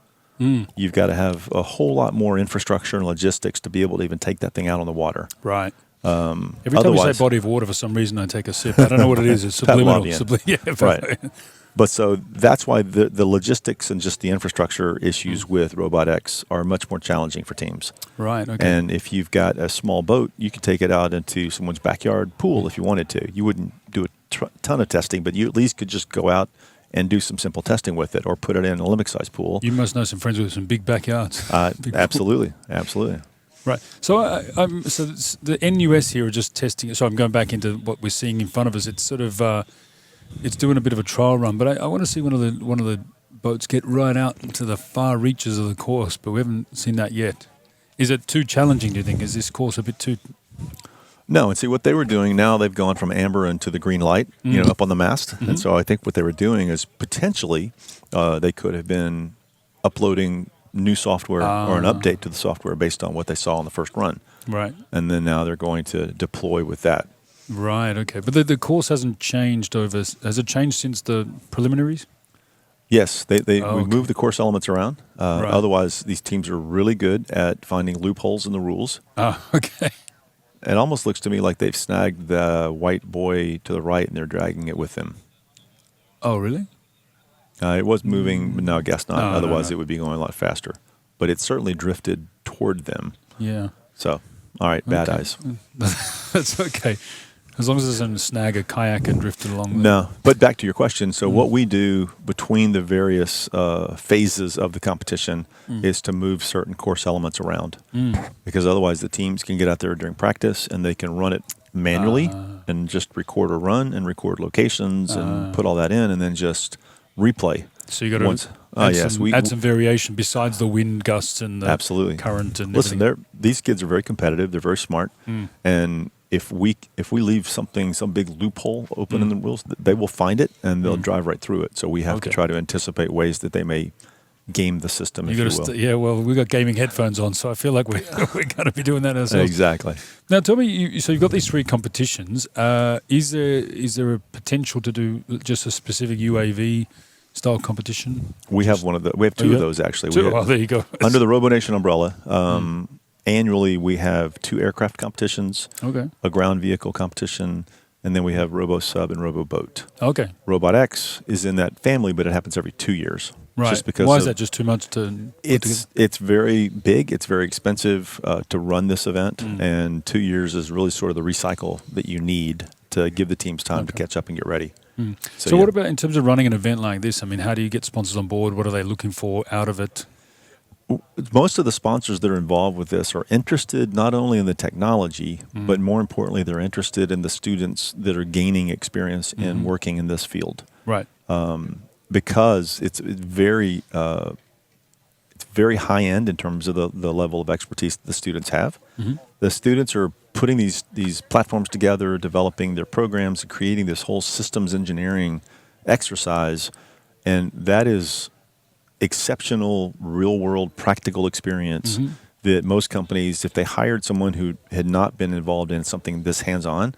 You've got to have a whole lot more infrastructure and logistics to be able to even take that thing out on the water. Right. Every time you say body of water, for some reason I take a sip. I don't know what it is. It's subliminal. Pavlovian. Right. But so that's why the logistics and just the infrastructure issues with RobotX are much more challenging for teams. Right. Okay. And if you've got a small boat, you could take it out into someone's backyard pool if you wanted to. You wouldn't do a ton of testing, but you at least could just go out and do some simple testing with it, or put it in an Olympic-sized pool. You must know some friends with some big backyards. Absolutely, absolutely. Right. So, so the NUS here are just testing. So I'm going back into what we're seeing in front of us. It's sort of it's doing a bit of a trial run, but I want to see one of the boats get right out into the far reaches of the course, but we haven't seen that yet. Is it too challenging, do you think? Is this course a bit too... No, and see what they were doing now, they've gone from amber into the green light, you know, up on the mast. And so I think what they were doing is potentially they could have been uploading new software or an update to the software based on what they saw on the first run. Right. And then now they're going to deploy with that. Right, okay. But the course hasn't changed over... Has it changed since the preliminaries? Yes, we okay. moved the course elements around. Right. Otherwise, these teams are really good at finding loopholes in the rules. Oh, okay. It almost looks to me like they've snagged the white buoy to the right and they're dragging it with them. Oh, really? It was moving, but no, I guess not. No, Otherwise, no. it would be going a lot faster. But it certainly drifted toward them. Yeah. So, all right, bad Okay. eyes. That's okay. As long as it doesn't snag a kayak and drift it along. No, but back to your question. So what we do between the various phases of the competition is to move certain course elements around. Because otherwise the teams can get out there during practice and they can run it manually and just record a run and record locations and put all that in and then just replay. So you got to add some variation besides the wind gusts and the absolutely current and listen, everything. these kids are very competitive. They're very smart. And if we leave some big loophole open in the rules, they will find it and they'll drive right through it. So we have to try to anticipate ways that they may game the system, if you will. Yeah, well, we've got gaming headphones on, so I feel like we're going to be doing that ourselves. Exactly. Now, tell me, so you've got these 3 competitions. Is there a potential to do just a specific UAV style competition? We have we have 2 of those actually. There you go. Under the RoboNation umbrella, annually we have 2 aircraft competitions, a ground vehicle competition, and then we have RoboSub and RoboBoat. Okay. RobotX is in that family, but it happens every 2 years. Right. Just because why is that just too much to... It's very big. It's very expensive to run this event, and 2 years is really sort of the recycle that you need to give the teams time to catch up and get ready. So what about in terms of running an event like this? I mean, how do you get sponsors on board? What are they looking for out of it? Most of the sponsors that are involved with this are interested not only in the technology, but more importantly, they're interested in the students that are gaining experience in working in this field. Right. Because it's very high end in terms of the level of expertise that the students have. The students are putting these platforms together, developing their programs, and creating this whole systems engineering exercise, and that is exceptional real-world practical experience that most companies, if they hired someone who had not been involved in something this hands-on,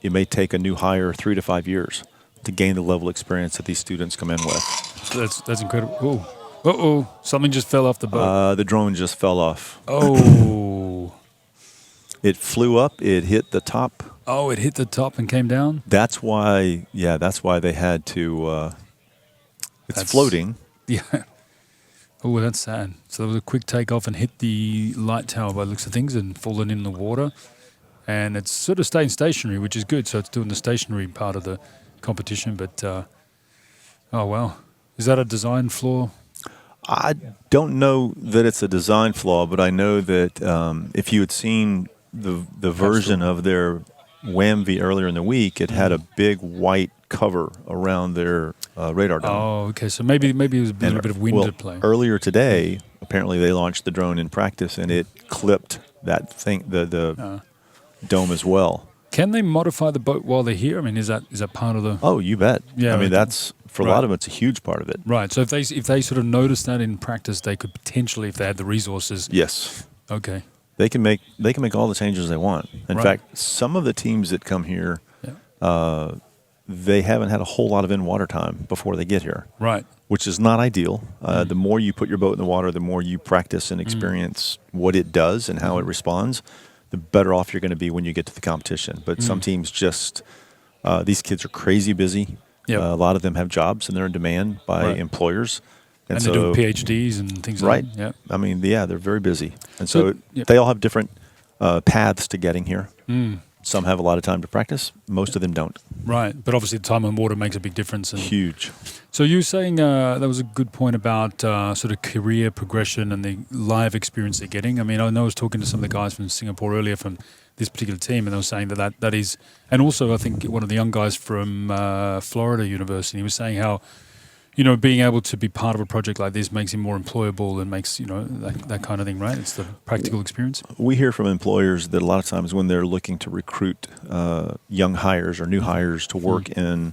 it may take a new hire 3 to 5 years to gain the level of experience that these students come in with. That's incredible. Oh, uh-oh, something just fell off the boat. The drone just fell off. Oh. It flew up, it hit the top. Oh, it hit the top and came down? That's why they had to, it's floating. Yeah. Oh, that's sad. So there was a quick takeoff and hit the light tower by the looks of things and fallen in the water. And it's sort of staying stationary, which is good. So it's doing the stationary part of the competition. But, oh, wow. Is that a design flaw? I don't know that it's a design flaw, but I know that if you had seen the version of their WAM-V earlier in the week, it had a big white cover around their radar dome. Oh, okay. So maybe it was a little bit of wind at play. Earlier today, apparently they launched the drone in practice and it clipped that thing, the dome as well. Can they modify the boat while they're here? I mean, is that part of the? Oh, you bet. Yeah, I mean, okay. that's for a lot of them, it's a huge part of it. Right. So if they sort of notice that in practice, they could potentially, if they had the resources. Yes. Okay. They can make all the changes they want. In Right. fact, some of the teams that come here, they haven't had a whole lot of in-water time before they get here. Right. Which is not ideal. The more you put your boat in the water, the more you practice and experience what it does and how it responds, the better off you're going to be when you get to the competition. But some teams just, these kids are crazy busy. Yep. A lot of them have jobs and they're in demand by employers. And so, they're doing PhDs and things like that. Right. I mean, they're very busy. And So, so they all have different paths to getting here. Some have a lot of time to practice. Most of them don't. Right. But obviously the time on water makes a big difference. And Huge. so you were saying that was a good point about sort of career progression and the live experience they're getting. I mean, I know I was talking to some of the guys from Singapore earlier from this particular team, and they were saying that is, and also I think one of the young guys from Florida University, he was saying how, being able to be part of a project like this makes him more employable and makes, that kind of thing, right? It's the practical experience. We hear from employers that a lot of times when they're looking to recruit young hires or new hires to work in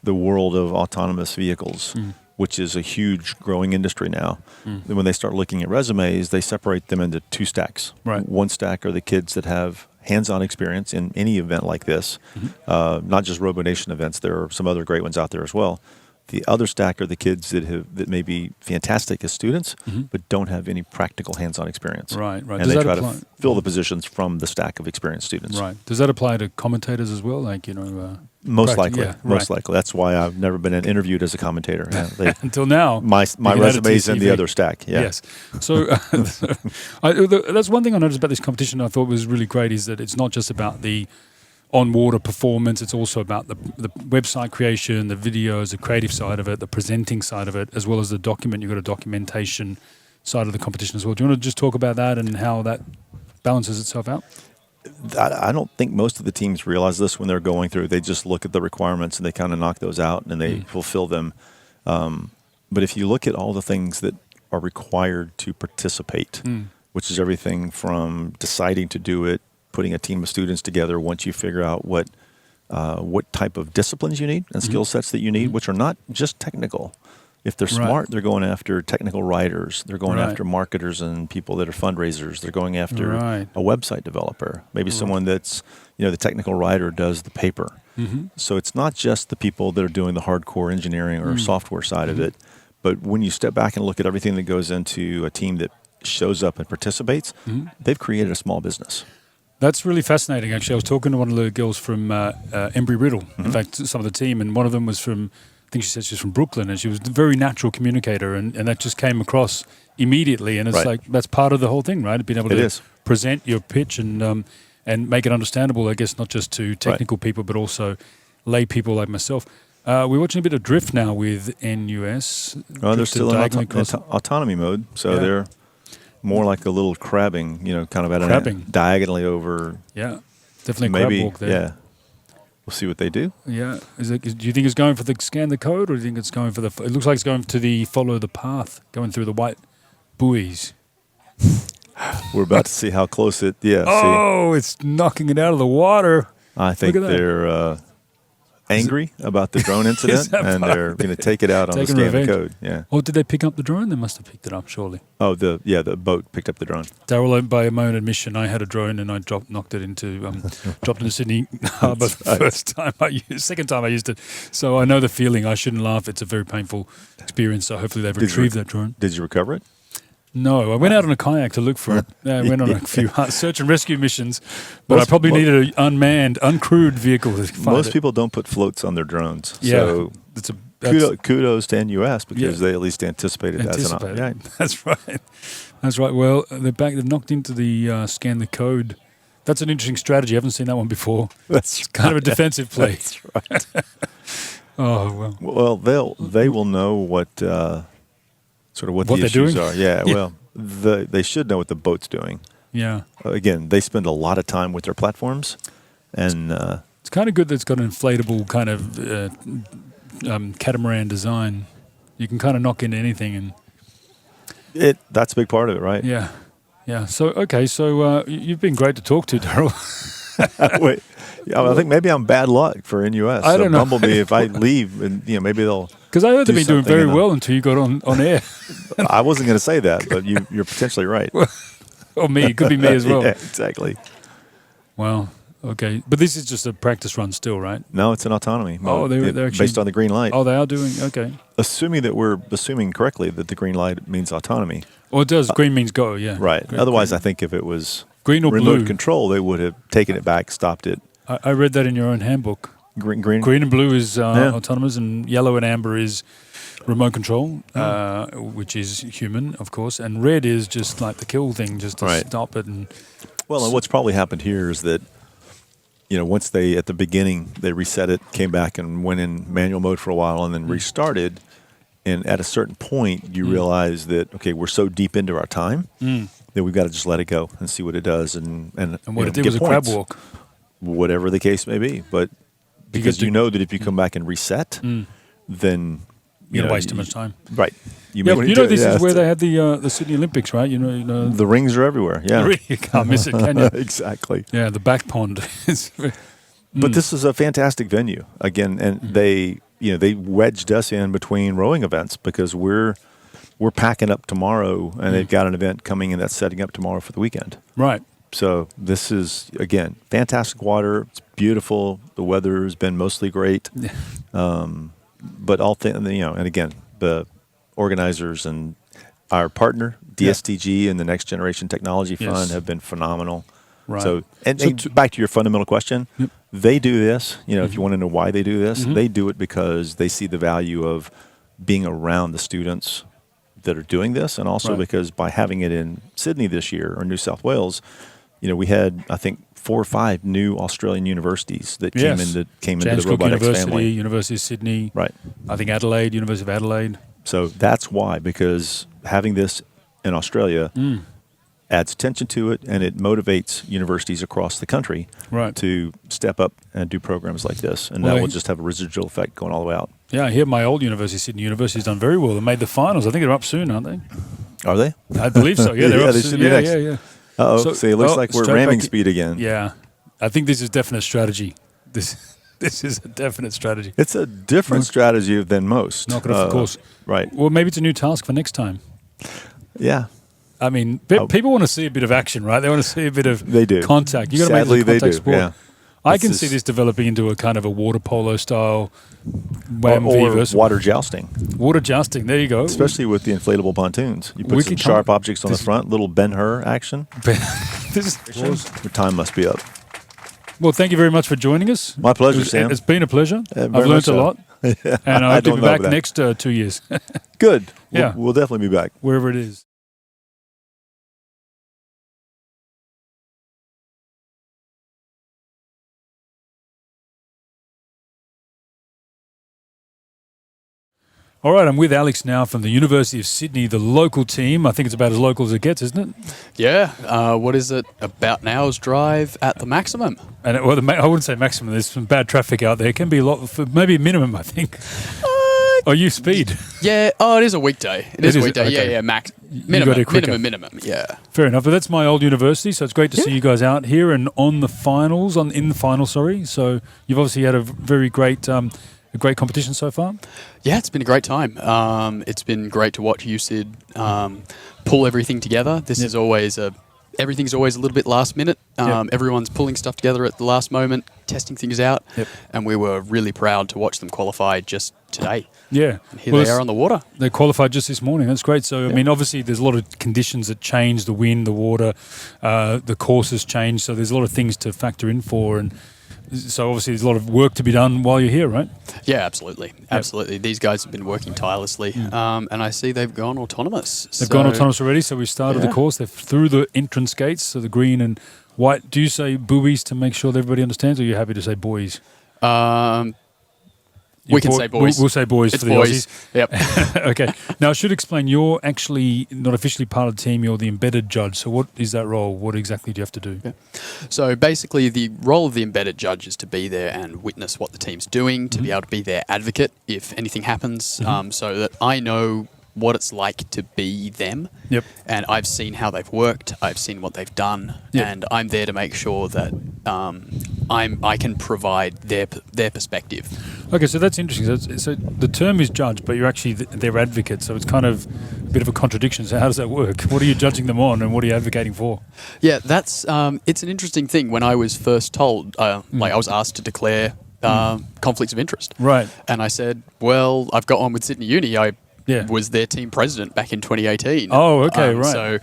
the world of autonomous vehicles, which is a huge growing industry now, when they start looking at resumes, they separate them into two stacks. Right. One stack are the kids that have hands-on experience in any event like this, not just RoboNation events. There are some other great ones out there as well. The other stack are the kids that may be fantastic as students, but don't have any practical hands-on experience. Right. And Does they that try apply? to fill the positions from the stack of experienced students. Right. Does that apply to commentators as well? Like, Most likely. Yeah, Most right. likely. That's why I've never been interviewed as a commentator. Until now. My resume's in the other stack. Yeah. Yes. So that's one thing I noticed about this competition I thought was really great is that it's not just about the on-water performance, it's also about the website creation, the videos, the creative side of it, the presenting side of it, as well as the document. You've got a documentation side of the competition as well. Do you want to just talk about that and how that balances itself out? I don't think most of the teams realize this when they're going through. They just look at the requirements and they kind of knock those out and they fulfill them. But if you look at all the things that are required to participate, which is everything from deciding to do it, putting a team of students together once you figure out what type of disciplines you need and skill sets that you need, which are not just technical. If they're smart, they're going after technical writers. They're going after marketers and people that are fundraisers. They're going after a website developer. Maybe someone that's, the technical writer does the paper. So it's not just the people that are doing the hardcore engineering or software side of it. But when you step back and look at everything that goes into a team that shows up and participates, they've created a small business. That's really fascinating, actually. I was talking to one of the girls from Embry Riddle, in fact, some of the team, and one of them was from, I think she said she was from Brooklyn, and she was a very natural communicator, and that just came across immediately, and it's like, that's part of the whole thing, right? Being able to present your pitch and make it understandable, I guess, not just to technical people, but also lay people like myself. We're watching a bit of drift now with NUS. Oh, they're still in autonomy mode, so they're more like a little crabbing, kind of at diagonally over. Yeah, definitely maybe, crab walk there. Yeah. We'll see what they do. Yeah. Do you think it's going for the scan the code, or do you think it's going for it looks like it's going to the follow the path, going through the white buoys? We're about to see how close it, it's knocking it out of the water. I think they're angry about the drone incident, and they're going to take it out on the scan the code. Yeah. Oh, did they pick up the drone? They must have picked it up, surely. Oh, the boat picked up the drone. Daryl, by my own admission, I had a drone and I dropped it into Sydney Harbour second time I used it. So I know the feeling. I shouldn't laugh. It's a very painful experience. So hopefully they've retrieved that drone. Did you recover it? No, I went out on a kayak to look for it. I went on a few search and rescue missions, but I probably needed an unmanned, uncrewed vehicle to find Most people don't put floats on their drones. Yeah, so kudos to NUS because they at least anticipated that as an option. Yeah. That's right. That's right. Well, they've knocked into the scan the code. That's an interesting strategy. I haven't seen that one before. It's kind of a defensive play. That's right. Oh, well. Well, they will know what... sort of what the issues are. Yeah, well, they should know what the boat's doing. Yeah. Again, they spend a lot of time with their platforms, and it's kind of good that it's got an inflatable kind of catamaran design. You can kind of knock into anything, and That's a big part of it, right? Yeah. Yeah. So, okay. So you've been great to talk to, Daryl. Wait, I think maybe I'm bad luck for NUS. I don't know. Bumblebee, if I leave, and maybe they'll. Because I heard they've been doing something very well until you got on air. I wasn't going to say that, but you're potentially right. Or me. It could be me as well. Yeah, exactly. Wow. Okay. But this is just a practice run still, right? No, it's an autonomy Oh, mode. they're actually based on the green light. Oh, they are doing. Okay. Assuming that we're assuming correctly that the green light means autonomy. Well, it does. Green means go. Yeah. Right. Green, Otherwise, green. I think if it was Green or remote blue control, they would have taken it back, stopped it. I read that in your own handbook. Green. Green and blue is autonomous, and yellow and amber is remote control, which is human, of course, and red is just like the kill thing, just to stop it. And what's probably happened here is that, once they, at the beginning, they reset it, came back and went in manual mode for a while and then restarted, and at a certain point, you realize that, okay, we're so deep into our time that we've got to just let it go and see what it does. And what it did was a crab walk. Whatever the case may be. But because you know that if you come back and reset, then you don't waste too much time. Right. This is where they had the Sydney Olympics, right? You know the rings are everywhere. Yeah, you can't miss it, can you? Exactly. Yeah, the back pond. But this is a fantastic venue again, and they wedged us in between rowing events because we're packing up tomorrow, and they've got an event coming in that's setting up tomorrow for the weekend. Right. So this is, again, fantastic water. It's beautiful. The weather has been mostly great. But and again, the organizers and our partner, DSTG and the Next Generation Technology Fund have been phenomenal. Right. So back to your fundamental question, they do this, if you want to know why they do this, they do it because they see the value of being around the students that are doing this, and also because by having it in Sydney this year or New South Wales, we had, I think, 4 or 5 new Australian universities that came into the RobotX family. University of Sydney. Right. I think University of Adelaide. So that's why, because having this in Australia adds attention to it, and it motivates universities across the country to step up and do programs like this. And that will just have a residual effect going all the way out. Yeah, I hear my old university, Sydney University, has done very well. They made the finals. I think they're up soon, aren't they? Are they? I believe so. Yeah, they're up they soon. should be next. Yeah. Uh-oh. See, it looks like we're ramming speed again. Yeah. I think this is definite strategy. This is a definite strategy. It's a different strategy than most. Knock it off the course. Right. Well, maybe it's a new task for next time. Yeah. I mean, people want to see a bit of action, right? They want to see a bit of contact. You got to make Sadly, it a contact they do. sport. Yeah. I can see this developing into a kind of a water polo style or water jousting. Water jousting, there you go. Especially with the inflatable pontoons. You put some sharp objects on the front, little Ben-Hur action. Your time must be up. Well, thank you very much for joining us. My pleasure, Sam. It's been a pleasure. I've learned a lot. And I hope to be back next 2 years. Good. Yeah. We'll definitely be back. Wherever it is. All right, I'm with Alex now from the University of Sydney, the local team. I think it's about as local as it gets, isn't it? Yeah. What is it? About an hour's drive at the maximum. And I wouldn't say maximum. There's some bad traffic out there. It can be a lot, maybe a minimum, I think. You speed? Yeah. Oh, it is a weekday. It is a weekday. Okay. Yeah. Max. Minimum. Yeah. Fair enough. But that's my old university, so it's great to see you guys out here and in the final. So you've obviously had a very great. A great competition so far? Yeah, it's been a great time. It's been great to watch USyd pull everything together. Everything's always a little bit last minute. Everyone's pulling stuff together at the last moment, testing things out. And we were really proud to watch them qualify just today. Yeah. And here they are on the water. They qualified just this morning. That's great. So, I mean, obviously there's a lot of conditions that change, the wind, the water, the courses change. So there's a lot of things to factor in for. And so obviously there's a lot of work to be done while you're here, right? Yeah, absolutely. Absolutely. These guys have been working tirelessly, and I see they've gone autonomous. They've gone autonomous already, so we started the course. They're through the entrance gates, so the green and white. Do you say boobies to make sure that everybody understands, or are you happy to say boys? We can say boys. We'll say boys for the boys. Aussies. Yep. Okay. Now, I should explain, you're actually not officially part of the team, you're the embedded judge. So what is that role? What exactly do you have to do? Yeah. So basically, the role of the embedded judge is to be there and witness what the team's doing, to be able to be their advocate if anything happens, so that I know what it's like to be them. Yep. And I've seen how they've worked. I've seen what they've done, Yep. and I'm there to make sure that I can provide their perspective. Okay, so that's interesting. So the term is judge, but you're actually their advocate. So it's kind of a bit of a contradiction. So how does that work? What are you judging them on, and what are you advocating for? Yeah, that's it's an interesting thing. When I was first told, like I was asked to declare conflicts of interest, Right. and I said, "Well, I've got one with Sydney Uni. I Yeah. was their team president back in 2018." Oh, okay, right. So,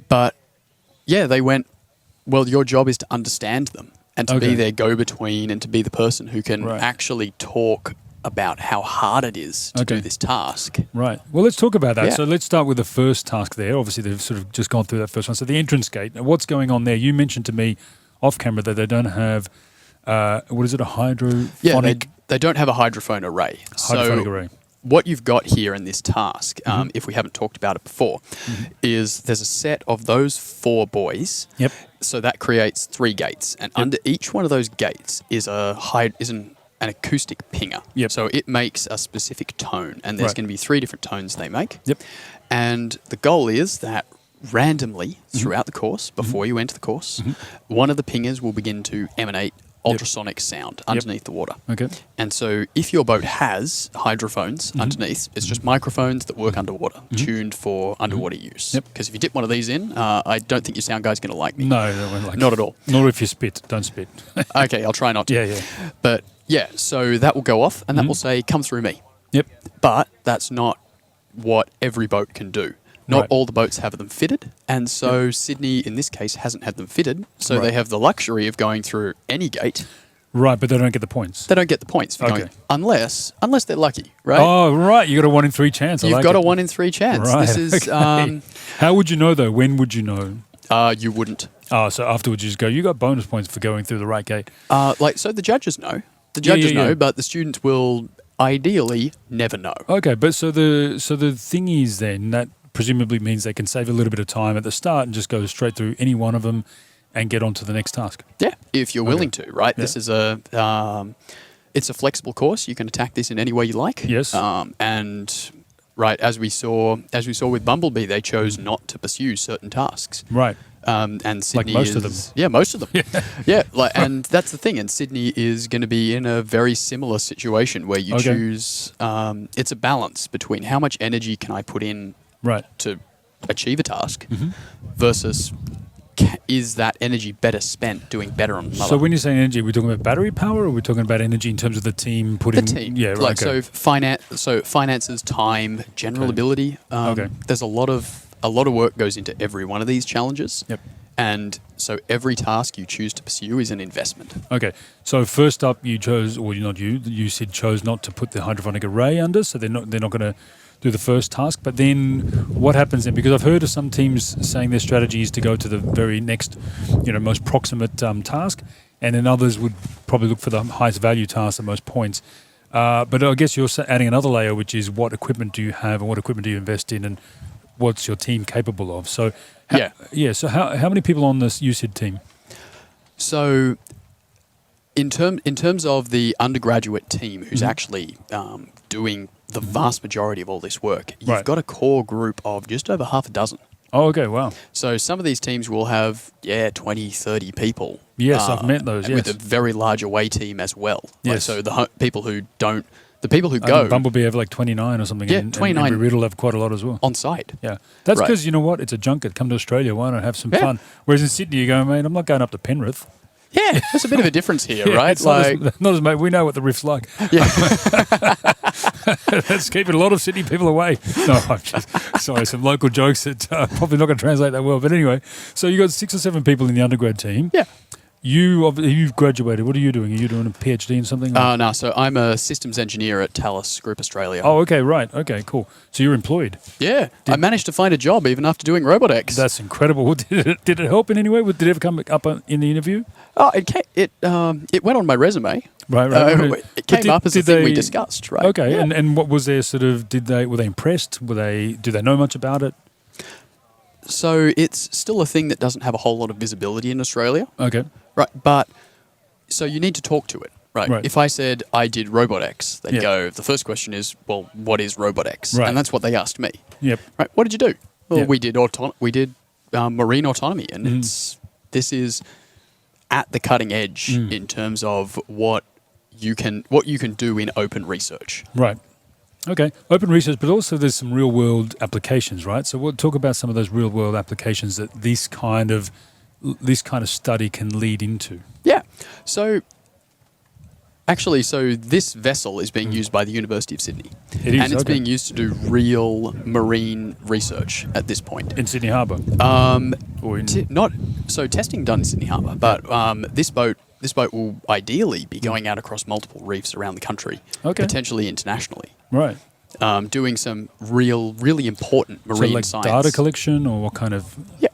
but yeah, they went, "Well, your job is to understand them and to Okay. be their go-between and to be the person who can Right. actually talk about how hard it is to Okay. do this task." Right. Well, let's talk about that. Yeah. So let's start with the first task there. Obviously, they've sort of just gone through that first one. So the entrance gate. Now, what's going on there? You mentioned to me off camera that they don't have, what is it, a hydrophonic? Yeah, they don't have a hydrophone array. Hydrophonic So array. what you've got here in this task, if we haven't talked about it before, is there's a set of those 4 buoys. Yep. So that creates 3 gates, and under each one of those gates is an acoustic pinger. Yep. So it makes a specific tone, and there's Right. going to be 3 different tones they make. Yep. And the goal is that randomly throughout the course, before you enter the course, one of the pingers will begin to emanate ultrasonic sound underneath the water. Okay. And so if your boat has hydrophones underneath, it's just microphones that work underwater, tuned for underwater use. Yep. Because if you dip one of these in, I don't think your sound guy's going to like me. No, they won't like Not at all. Nor if you spit. Don't spit. Okay, I'll try not to. Yeah, yeah. But yeah, so that will go off and that will say, "Come through me." Yep. But that's not what every boat can do. Not Right. all the boats have them fitted. And so Sydney, in this case, hasn't had them fitted. So Right. they have the luxury of going through any gate. Right, but they don't get the points. They don't get the points for going, Okay. unless they're lucky, right? Oh, right. You got a 1 in 3 chance. I You've like got it. a 1 in 3 chance. Right. This is, okay. How would you know, though? When would you know? you wouldn't. Oh, so afterwards you just go, you got bonus points for going through the right gate. So the judges know. The Yeah, judges yeah, yeah. know, but the students will ideally never know. Okay, but so the thing is then that presumably means they can save a little bit of time at the start and just go straight through any one of them and get on to the next task. Yeah, if you're willing to, right? This is it's a flexible course. You can attack this in any way you like. Yes. And right, as we saw with Bumblebee, they chose not to pursue certain tasks. Right. And Sydney most of is- them. Yeah, most of them. Yeah, and that's the thing. And Sydney is going to be in a very similar situation where you Okay. choose. It's a balance between how much energy can I put in Right. to achieve a task Mm-hmm. versus is that energy better spent doing better on another. So when you say energy, are we talking about battery power or are we talking about energy in terms of the team putting... the team, Yeah, right. like okay. so finances, time, general Okay. ability. Okay. There's a lot of work goes into every one of these challenges. Yep. And so every task you choose to pursue is an investment. Okay, so first up, you chose, or you said chose not to put the hydrophonic array under, so they're not going to do the first task. But then, what happens then? Because I've heard of some teams saying their strategy is to go to the very next, most proximate task, and then others would probably look for the highest value task, the most points. But I guess you're adding another layer, which is what equipment do you have, and what equipment do you invest in, and what's your team capable of. So So how many people on this UCID team? So, in terms of the undergraduate team who's actually doing the vast majority of all this work, you've Right. got a core group of just over half a dozen. Oh, okay, wow. So some of these teams will have 20, 30 people. Yes, I've met those, with yes. a very large away team as well. Yes. So the people who don't, the people who I think go Bumblebee have like 29 or something. Yeah, and 29. And Riddle have quite a lot as well. on site. Yeah, that's Right. because you know what? It's a junket. Come to Australia. Why not have some Yeah. fun? Whereas in Sydney, you go, mate. I'm not going up to Penrith. Yeah, there's a bit of a difference here, Yeah, right? it's not as mate. We know what the riff's like. yeah. That's keeping a lot of Sydney people away. No, I'm just sorry. Some local jokes that probably not going to translate that well. But anyway, so you got 6 or 7 people in the undergrad team. Yeah. You've graduated. What are you doing? Are you doing a PhD in something? No, so I'm a systems engineer at Talus Group Australia. Oh, okay, right. Okay, cool. So you're employed. Yeah, I managed to find a job even after doing RobotX. That's incredible. Did it help in any way? Did it ever come up in the interview? Oh, it went on my resume. Right. It came up as a thing we discussed, right? Okay, Yeah. and what was their sort of? Were they impressed? Do they know much about it? So it's still a thing that doesn't have a whole lot of visibility in Australia, Okay. right? But so you need to talk to it, right? Right. If I said I did RobotX, they'd Yeah. go, the first question is, well, what is RobotX? Right. And that's what they asked me. Yep. Right. What did you do? Well, Yeah. we did marine autonomy, and this is at the cutting edge in terms of what you can do in open research. Right. Okay. Open research, but also there's some real world applications, right? So we'll talk about some of those real world applications that this kind of study can lead into. Yeah. So actually, this vessel is being used by the University of Sydney. It is, and it's okay. being used to do real marine research at this point. In Sydney Harbour. Or in, Testing done in Sydney Harbour, but this boat will ideally be going out across multiple reefs around the country, Okay. potentially internationally, right. doing some really important marine So like science. data collection, or what kind of? Yeah.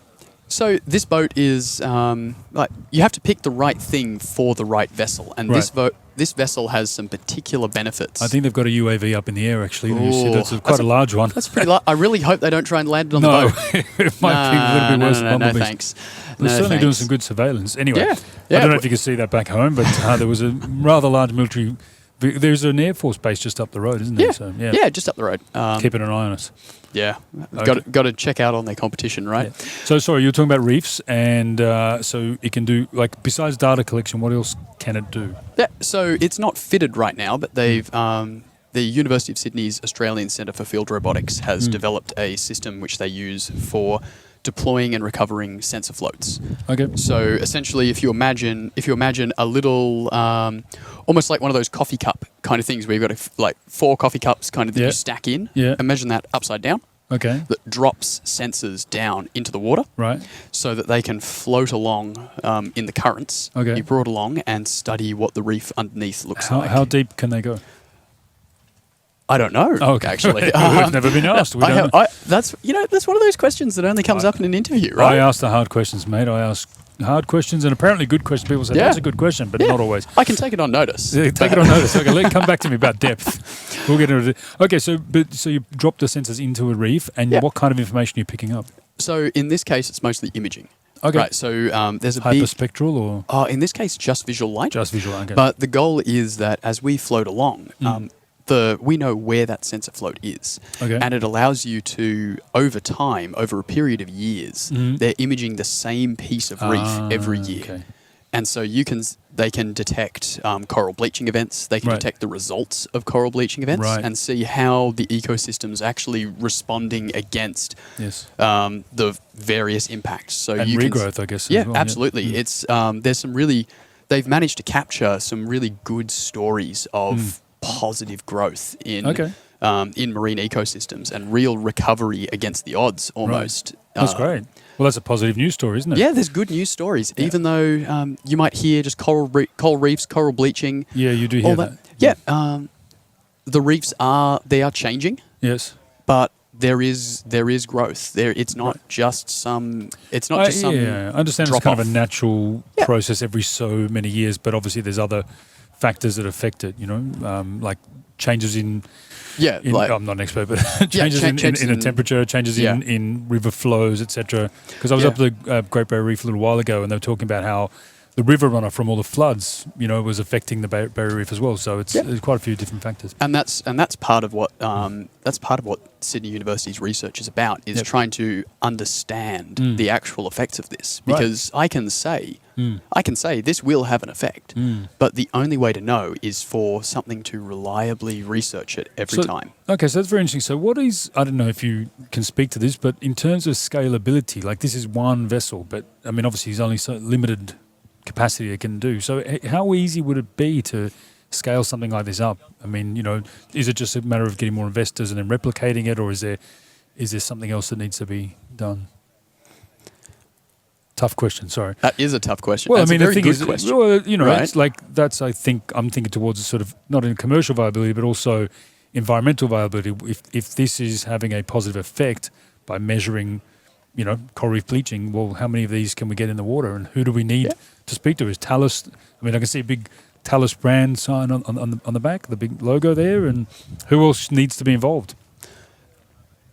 So this boat is like you have to pick the right thing for the right vessel, and Right. this vessel has some particular benefits. I think they've got a UAV up in the air. Actually, you see, Ooh, that's quite a large one. That's pretty. I really hope they don't try and land it on No, the boat. it might be a little bit worse than no, bumblebees. thanks. They're No, certainly doing thanks. some good surveillance. Anyway, Yeah, I yeah, don't know but- if you can see that back home, but there was a rather large military. There's an Air Force base just up the road, isn't there? Yeah, So, yeah, just up the road. keeping an eye on us. Yeah, Okay. got to check out on their competition, right? Yeah. So, sorry, you were talking about reefs, and so it can do, like, besides data collection, what else can it do? Yeah, so it's not fitted right now, but they've the University of Sydney's Australian Centre for Field Robotics has developed a system which they use for deploying and recovering sensor floats. Okay. So essentially, if you imagine a little, almost like one of those coffee cup kind of things where you've got like 4 coffee cups kind of that Yeah. you stack in. Yeah. Imagine that upside down. Okay. That drops sensors down into the water. Right. So that they can float along in the currents. Okay. Be brought along and study what the reef underneath looks How, like. how deep can they go? I don't know. Oh, okay. Actually, We've never been asked. We don't know. that's one of those questions that only comes up in an interview, right? I ask the hard questions, mate. I ask hard questions and apparently good questions. People say, Yeah. that's a good question, but Yeah. not always. I can take it on notice. Yeah, take it on notice. Okay, come back to me about depth. We'll get into it. Okay, so you drop the sensors into a reef, and Yeah. what kind of information are you picking up? So in this case, it's mostly imaging. Okay. Right. So there's a big. Hyperspectral or In this case, just visual light. just visual? Okay. But the goal is that as we float along, we know where that sensor float is, Okay. and it allows you to, over time, over a period of years, they're imaging the same piece of reef every year, okay. and so they can detect coral bleaching events. They can Right. detect the results of coral bleaching events Right. and see how the ecosystem's actually responding against Yes. the various impacts. So And you regrowth, I guess. as yeah, well, absolutely. It's there's some really they've managed to capture some really good stories of positive growth in Okay. in marine ecosystems and real recovery against the odds almost. That's great. Well, that's a positive news story, isn't it? Yeah, there's good news stories, even though you might hear just coral reefs, coral bleaching. Yeah, you do hear all that. Yeah, the reefs are changing, Yes. but there is growth. It's not just some. It's not just some. Yeah, I understand it's drop kind of off. a natural Yeah. process every so many years, but obviously there's other factors that affect it, like changes in Yeah, I'm not an expert, but changes changes in the in- temperature, changes Yeah. in river flows, etc. Because I was Yeah. up at the Great Barrier Reef a little while ago, and they were talking about how the river runoff from all the floods, was affecting the Barrier Reef as well. So there's quite a few different factors. and that's part of what Sydney University's research is about, is Yep. trying to understand the actual effects of this. Right. Because I can say this will have an effect, but the only way to know is for something to reliably research it every time. Okay, so that's very interesting. So what is, I don't know if you can speak to this, but in terms of scalability, like this is one vessel, but I mean, obviously there's only so limited capacity it can do. So how easy would it be to scale something like this up? I mean, is it just a matter of getting more investors and then replicating it, or is there something else that needs to be done? Tough question, sorry. That is a tough question. Well, That's I mean, a the very thing good is, question. right? right? It's like I'm thinking towards a sort of not in commercial viability, but also environmental viability. If this is having a positive effect by measuring, coral reef bleaching, well, how many of these can we get in the water, and who do we need to speak to? Is Talus? I mean, I can see a big Talus brand sign on the back, the big logo there, and who else needs to be involved?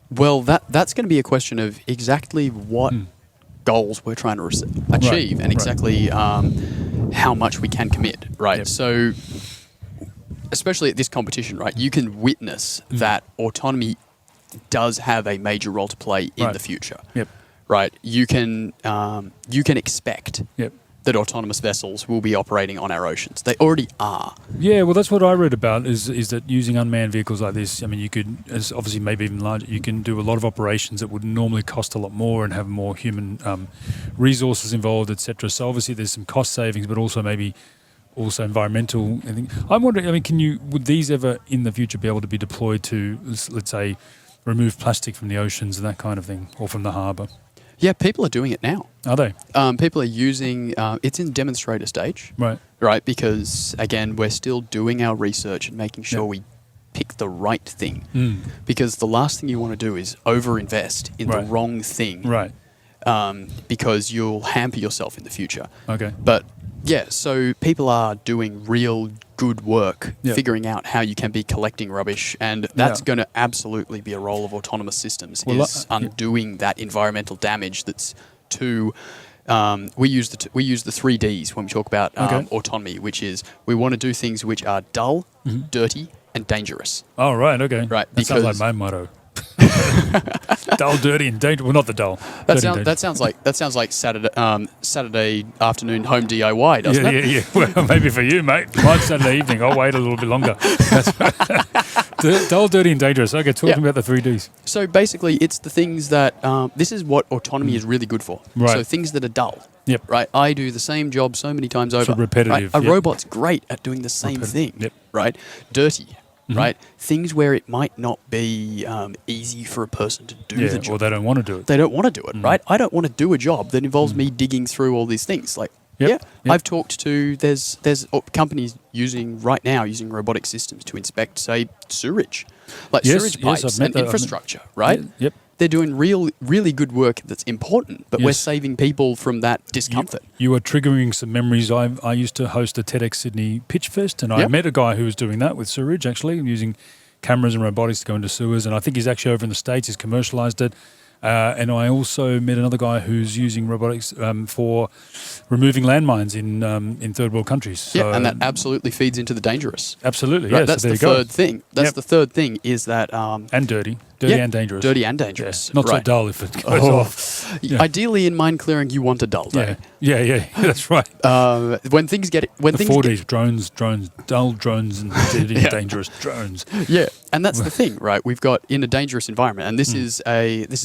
Well, that's going to be a question of exactly what goals we're trying to achieve, and exactly how much we can commit, right? Yep. So, especially at this competition, right, you can witness that autonomy does have a major role to play in Right. the future. Yep. Right, you can expect Yep. that autonomous vessels will be operating on our oceans. They already are. Yeah, well, that's what I read about. Is that using unmanned vehicles like this? I mean, you could, as obviously maybe even larger, you can do a lot of operations that would normally cost a lot more and have more human resources involved, etc. So obviously, there's some cost savings, but also maybe also environmental. I'm wondering. I mean, would these ever in the future be able to be deployed to, let's say, remove plastic from the oceans and that kind of thing, or from the harbour? Yeah, people are doing it now. Are they? People are using, it's in demonstrator stage, Right. right? Because, again, we're still doing our research and making sure Yep. we pick the right thing. Mm. Because the last thing you want to do is overinvest in the Right. wrong thing. Right. Because you'll hamper yourself in the future. Okay. But, yeah, so people are doing real good work Yep. figuring out how you can be collecting rubbish, and that's Yeah. going to absolutely be a role of autonomous systems, Well, is undoing that environmental damage that's too... we use the 3Ds when we talk about Okay. autonomy, which is we want to do things which are dull, dirty, and dangerous. Oh, right. Okay. Right, That sounds like because- my motto. Dull, dirty, and dangerous. Well, not the dull. That Dirty and sounds like Saturday afternoon home DIY, doesn't it? Yeah. Well, maybe for you, mate. Mine's Saturday evening. I'll wait a little bit longer. Dull, dirty, and dangerous. Okay, talking Yeah. about the 3Ds. So basically, it's the things that this is what autonomy is really good for. Right. So things that are dull. Yep. Right. I do the same job so many times over. repetitive, Right? A yep. robot's great at doing the same thing. Yep. Right. Dirty. Right. Things where it might not be easy for a person to do the Yeah, job. or they don't want to do it. They don't want to do it, right? I don't want to do a job that involves me digging through all these things. Like, Yep, yep. I've talked to there's companies using robotic systems to inspect, say, sewage, like Yes, sewage yes, pipes I've met and that, I've met- infrastructure, right? Yeah, yep. They're doing really good work that's important, but we're Yes. saving people from that discomfort. You are triggering some memories. I used to host a TEDx Sydney Pitch Fest, and I Yep. met a guy who was doing that with sewage, actually, using cameras and robotics to go into sewers. And I think he's actually over in the States. He's commercialized it. And I also met another guy who's using robotics for removing landmines in third world countries. So, Yeah, and that absolutely feeds into the dangerous. absolutely, Right, yes. that's so there the you go. third thing. That's Yep. the third thing is that And dirty yeah, and dangerous. dirty and dangerous. Yeah. Not so right. dull if it goes off. Yeah. Ideally, in mine clearing, you want a dull day. Yeah, that's right. When things get when The things 4Ds, drones, dull drones, and dirty and Yeah. dangerous drones. yeah, and that's the thing, right? We've got in a dangerous environment, and this has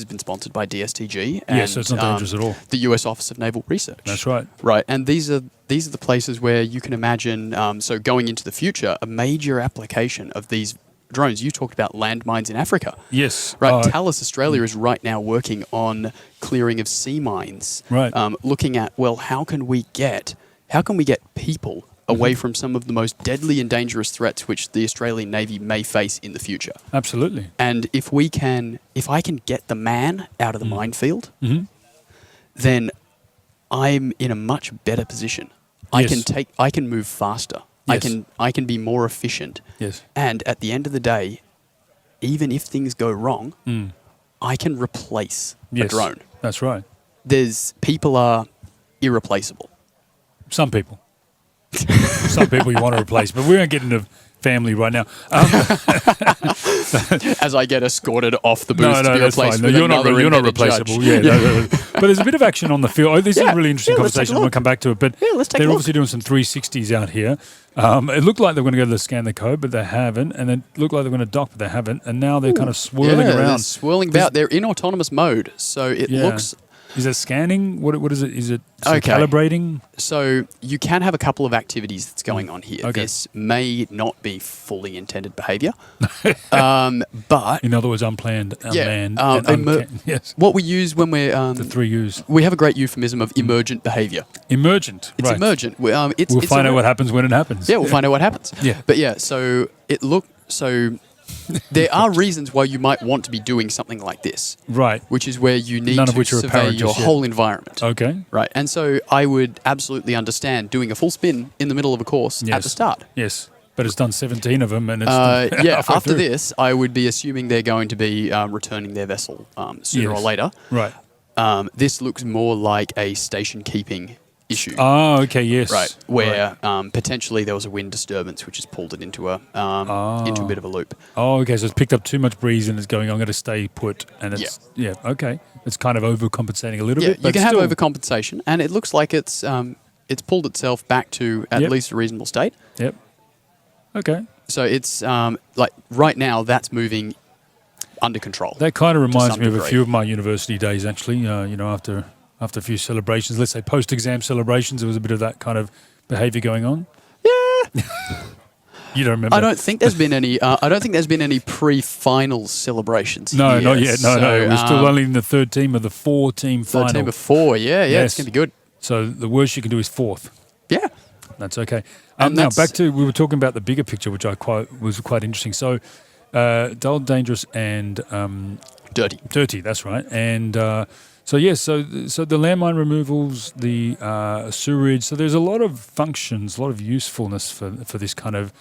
been sponsored by DSTG. And, Yeah, so it's not dangerous at all. The US Office of Naval Research. That's right. Right, and these are the places where you can imagine. So going into the future, a major application of these drones. You talked about landmines in Africa. Yes. Right, Thales Australia is right now working on clearing of sea mines. Right. Looking at how can we get people away from some of the most deadly and dangerous threats which the Australian Navy may face in the future. Absolutely. And if I can get the man out of the minefield, Mhm. then I'm in a much better position. Yes. I can move faster. Yes. I can be more efficient. Yes. And at the end of the day, even if things go wrong, I can replace a Yes. drone. That's right. People are irreplaceable. Some people. Some people you want to replace, but we won't get into family right now. As I get escorted off the booth No, to be that's replaced fine. with You're not another embedded replaceable. judge. Yeah, no. But there's a bit of action on the field. Oh, this is Yeah. a really interesting Yeah, let's take a conversation. We'll look. come back to it. But Yeah, let's take a they're look. obviously doing some 360s out here. It looked like they were going to go to scan the code, but they haven't. And it looked like they were going to dock, but they haven't. And now they're kind of swirling They're around. swirling about. They're in autonomous mode, so it Yeah. looks. Is it scanning? What is it? Is it Okay. calibrating? So you can have a couple of activities that's going on here. Okay. This may not be fully intended behaviour, but In other words, unplanned, unmanned, and yes. what we use when we're The 3Us. we have a great euphemism of emergent behaviour. Emergent. It's right. emergent. We'll We'll find out what happens when it happens. Yeah, we'll find out what happens. Yeah. But yeah, so there are reasons why you might want to be doing something like this, Right. which is where you need None of to which are survey apparent your just yet. whole environment. Okay. Right. And so I would absolutely understand doing a full spin in the middle of a course at Yes. the start. Yes. But it's done 17 of them, and it's Yeah, halfway after through. this, I would be assuming they're going to be returning their vessel sooner or Yes. later. Right. This looks more like a station keeping issue. Oh, okay, yes. Right, where potentially there was a wind disturbance which has pulled it into a bit of a loop. Oh, okay, so it's picked up too much breeze and it's going, I'm going to stay put. And it's, okay. It's kind of overcompensating a little bit. Yeah, you but can still, have overcompensation, and it looks like it's pulled itself back to at least a reasonable state. Yep. Okay. So it's like right now that's moving under control. That kind of reminds some me of a degree. few of my university days, actually. After a few celebrations, let's say post-exam celebrations, there was a bit of that kind of behaviour going on. Yeah. You don't remember? I don't think there's been any. I don't think there's been any pre-final celebrations. No, here. not yet. No. We're still only in the third team of the 4-team final. Third team of 4. Yeah. Yes. It's gonna be good. So the worst you can do is 4th. Yeah. That's okay. And Now that's- back to we were talking about the bigger picture, which was quite interesting. So, dull, dangerous, and Dirty. dirty. That's right. And so the landmine removals, the sewerage. So there's a lot of functions, a lot of usefulness for this kind of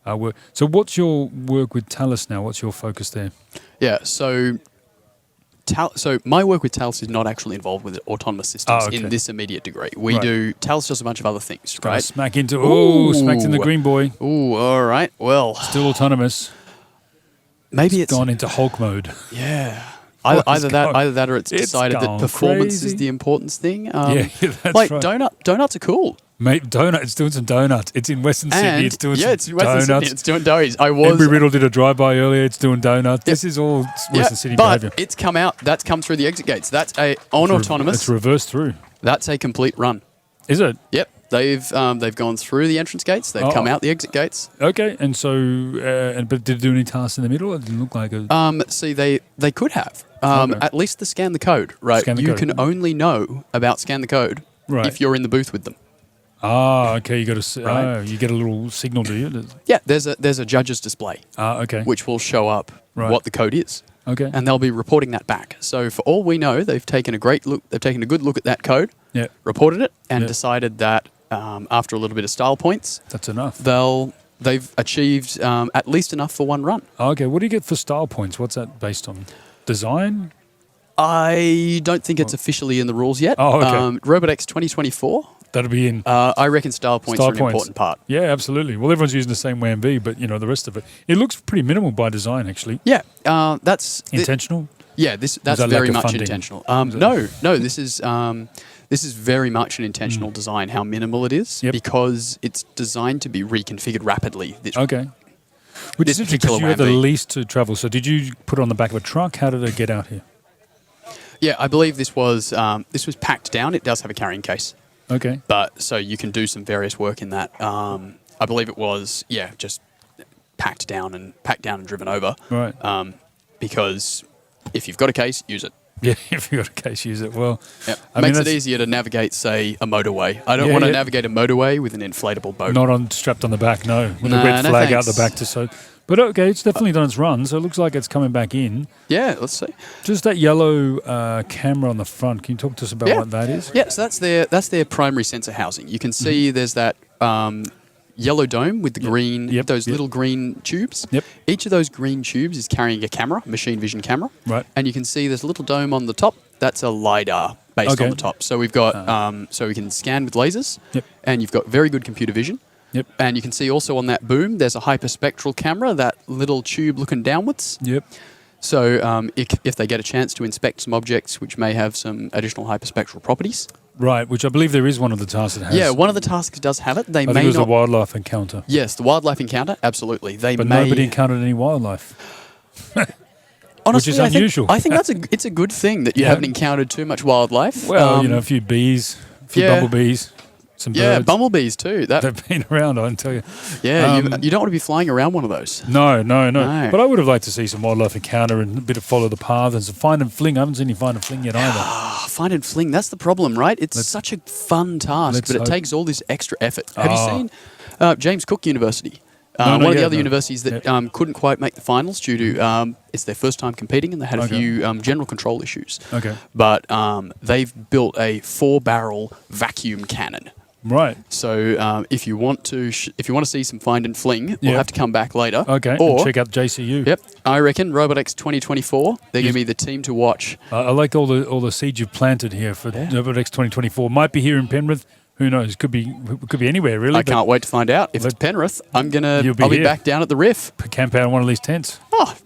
work. So what's your work with Talus now? What's your focus there? Yeah. So my work with Talus is not actually involved with autonomous systems okay. in this immediate degree. We Right. do. Talus does a bunch of other things, Gonna right? smacked in the Ooh. green boy. Ooh. All right. Well, Still autonomous. maybe it's Gone into Hulk mode. Yeah. What Either is that, going- either that, or it's It's decided that gone performance crazy. is the important thing. Yeah, that's like right. donuts are cool. Mate, it's doing some donuts. It's in Western Sydney. And It's doing it's some in Western donuts. Sydney. It's doing donuts. I was Embry Riddle did a drive-by earlier. It's doing donuts. This is all Western Sydney but behaviour. it's come out. That's come through the exit gates. That's on autonomous. It's reversed through. That's a complete run. Is it? Yep. They've gone through the entrance gates. They've come out the exit gates. Okay. And so, but did it do any tasks in the middle? It didn't look like a... See, they could have. Okay. At least the scan the code, right? Scan the you code. can only know about scan the code Right. if you're in the booth with them. okay. You got to... Right. you get a little signal, do you? Yeah, there's a judge's display Okay. which will show up Right. what the code is. Okay. And they'll be reporting that back. So for all we know, they've taken a great look. They've taken a good look at that code, Yeah. reported it, and Yeah. decided that after a little bit of style points, That's enough. they've achieved at least enough for one run. Okay. What do you get for style points? What's that based on? Design? I don't think it's officially in the rules yet. Oh, okay. RobotX 2024. That'll be in... I reckon style points Style are an points. important part. Yeah, absolutely. Well, everyone's using the same WAMV, but, the rest of it. It looks pretty minimal by design, actually. Yeah, that's Intentional? that's that very lack of much funding? intentional. Is it- No, this is very much an intentional design. How minimal it is, Yep. because it's designed to be reconfigured rapidly. Okay. Which This is interesting because particular you had the WAMV. least to travel. So did you put it on the back of a truck? How did it get out here? Yeah, I believe this was packed down. It does have a carrying case, Okay. but so you can do some various work in that. I believe it was just packed down and driven over. Right. Because if you've got a case, use it. Yeah, if you've got a case, use it. Well, Yep. I mean, Makes it that's easier to navigate, say, a motorway. I don't Yeah, want to yeah. navigate a motorway with an inflatable boat. not strapped on the back, no. With a Nah, red no flag out the thanks. back to so. But okay, it's definitely done its run, so it looks like it's coming back in. Yeah, let's see. Just that yellow camera on the front. Can you talk to us about what that is? Yeah, so that's their primary sensor housing. You can see there's that yellow dome with the green, Yep, those yep. little green tubes. Yep. Each of those green tubes is carrying a camera, machine vision camera. Right. And you can see there's a little dome on the top. That's a LiDAR based Okay. on the top. So we've got, so we can scan with lasers. Yep. And you've got very good computer vision. Yep. And you can see also on that boom, there's a hyperspectral camera, that little tube looking downwards. Yep. So if they get a chance to inspect some objects which may have some additional hyperspectral properties. Right, which I believe there is one of the tasks that has. Yeah, one of the tasks does have it. They I think may it was not. a wildlife encounter. Yes, the wildlife encounter, absolutely. They But may. nobody encountered any wildlife. Honestly, which is unusual. I think it's a good thing that you Yeah. haven't encountered too much wildlife. Well, a few bees, a few yeah. bumblebees, some Yeah, birds. bumblebees too. They've been around, I can tell you. Yeah, you don't want to be flying around one of those. No. No. But I would have liked to see some wildlife encounter and a bit of follow the path and some find and fling. I haven't seen any find and fling yet either. Ah, find and fling. That's the problem, right? It's such a fun task, let's but it hope. takes all this extra effort. Have you Ah. seen James Cook University? No, One not of the yet, other no. universities that couldn't quite make the finals due to it's their first time competing, and they had a Okay. few general control issues. Okay. But they've built a 4-barrel vacuum cannon. Right. So if you want to see some find and fling, we'll Yeah. have to come back later. Okay. Or and check out JCU. yep, I reckon RobotX 2024. They're going to be the team to watch. I like all the seeds you've planted here for RoboTX 2024. Might be here in Penrith, Who knows? Could be anywhere really. I can't wait to find out. If it's Penrith, I'll be here. back down at the Riff. Camp out in one of these tents. Oh,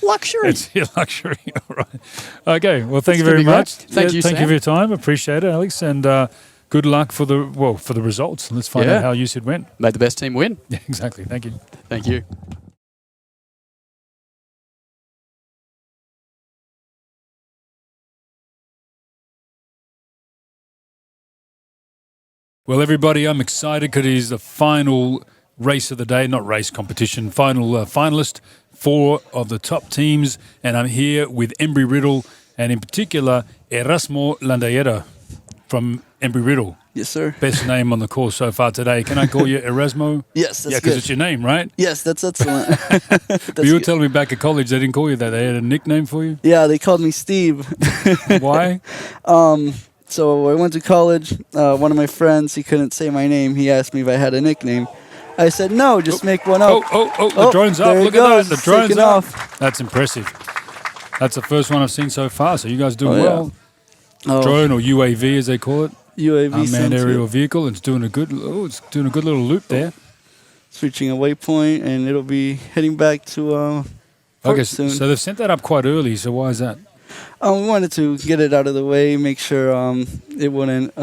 luxury. It's your luxury. All right. Okay. Well, thank you gonna very be great. much. Thank you, Thank Sam. you for your time. Appreciate it, Alex. And good luck for the results. Let's find out how USyd went. Made the best team win. Yeah, exactly. Thank you. Thank you. Well, everybody, I'm excited because it is the final race of the day, not race competition, final finalist, 4 of the top teams. And I'm here with Embry Riddle and in particular, Erasmo Landayera from Embry Riddle. Yes, sir. Best name on the course so far today. Can I call you Erasmo? Yes, that's Yeah, good. because it's your name, right? Yes, that's excellent. But you were telling me back at college they didn't call you that. They had a nickname for you? Yeah, they called me Steve. Why? So I went to college. One of my friends, he couldn't say my name. He asked me if I had a nickname. I said, no, just make one up. The drone's up. there it Look at goes. that. The drone's Taking up. off. That's impressive. That's the first one I've seen so far. So you guys doing Oh, yeah. well. Oh, Drone or UAV as they call it. UAV Unmanned sounds aerial good. vehicle. It's doing a good little loop there. It's reaching a waypoint, and it'll be heading back to port Okay, soon. so they've sent that up quite early. So why is that? We wanted to get it out of the way, make sure it wouldn't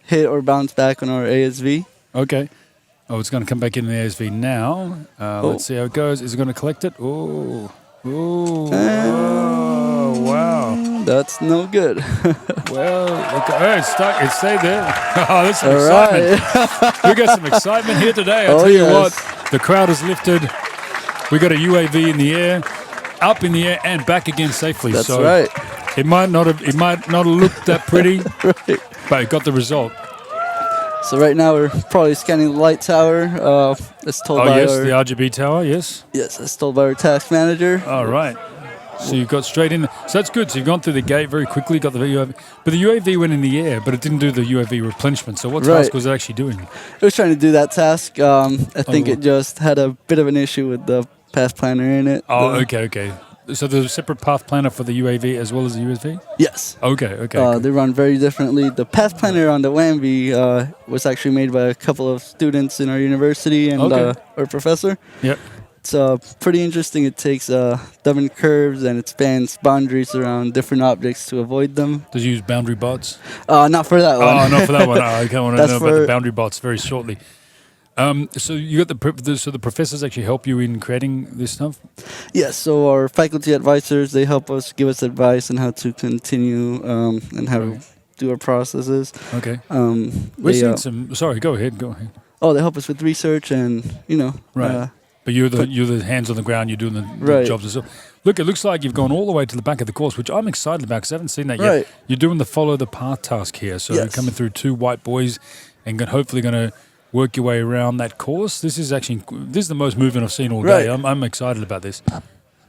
hit or bounce back on our ASV. Okay. Oh, it's going to come back in the ASV now. Let's see how it goes. Is it going to collect it? Oh, wow. That's no good. Well, it's stuck. It stayed there. Oh, there's some All excitement. right. We got some excitement here today. I'll Oh, tell you yes. what, the crowd is lifted. We got a UAV in the air, up in the air, and back again safely. That's so right. It might not have looked that pretty, Right. but it got the result. So right now we're probably scanning the light tower. That's told Oh by yes, our the RGB tower. Yes. yes, that's told by our task manager. All right. So you've got straight in. So that's good. So you've gone through the gate very quickly, got the UAV. But the UAV went in the air, but it didn't do the UAV replenishment. So what Right. task was it actually doing? It was trying to do that task. I think Oh. it just had a bit of an issue with the path planner in it. Oh, The- okay. So there's a separate path planner for the UAV as well as the USV? Yes. Okay. Cool. They run very differently. The path planner on the WAMV was actually made by a couple of students in our university and Okay. our professor. Yep. It's pretty interesting. It takes dumbbell curves and it spans boundaries around different objects to avoid them. Does you use boundary bots? Not for that one. Oh, not for that one. I want to That's know about the for- boundary bots very shortly. So you got the professors actually help you in creating this stuff? Yes, so our faculty advisors, they help us, give us advice on how to continue and how to do our processes. Okay. They, We're seeing some. Sorry, go ahead. they help us with research and, Right. But you're the hands on the ground. You're doing the Right. jobs as well. Look, it looks like you've gone all the way to the back of the course, which I'm excited about because I haven't seen that yet. Right. You're doing the follow the path task here, so you're Yes. coming through 2 white boys, and hopefully going to work your way around that course. This is the most movement I've seen all day. Right. I'm excited about this.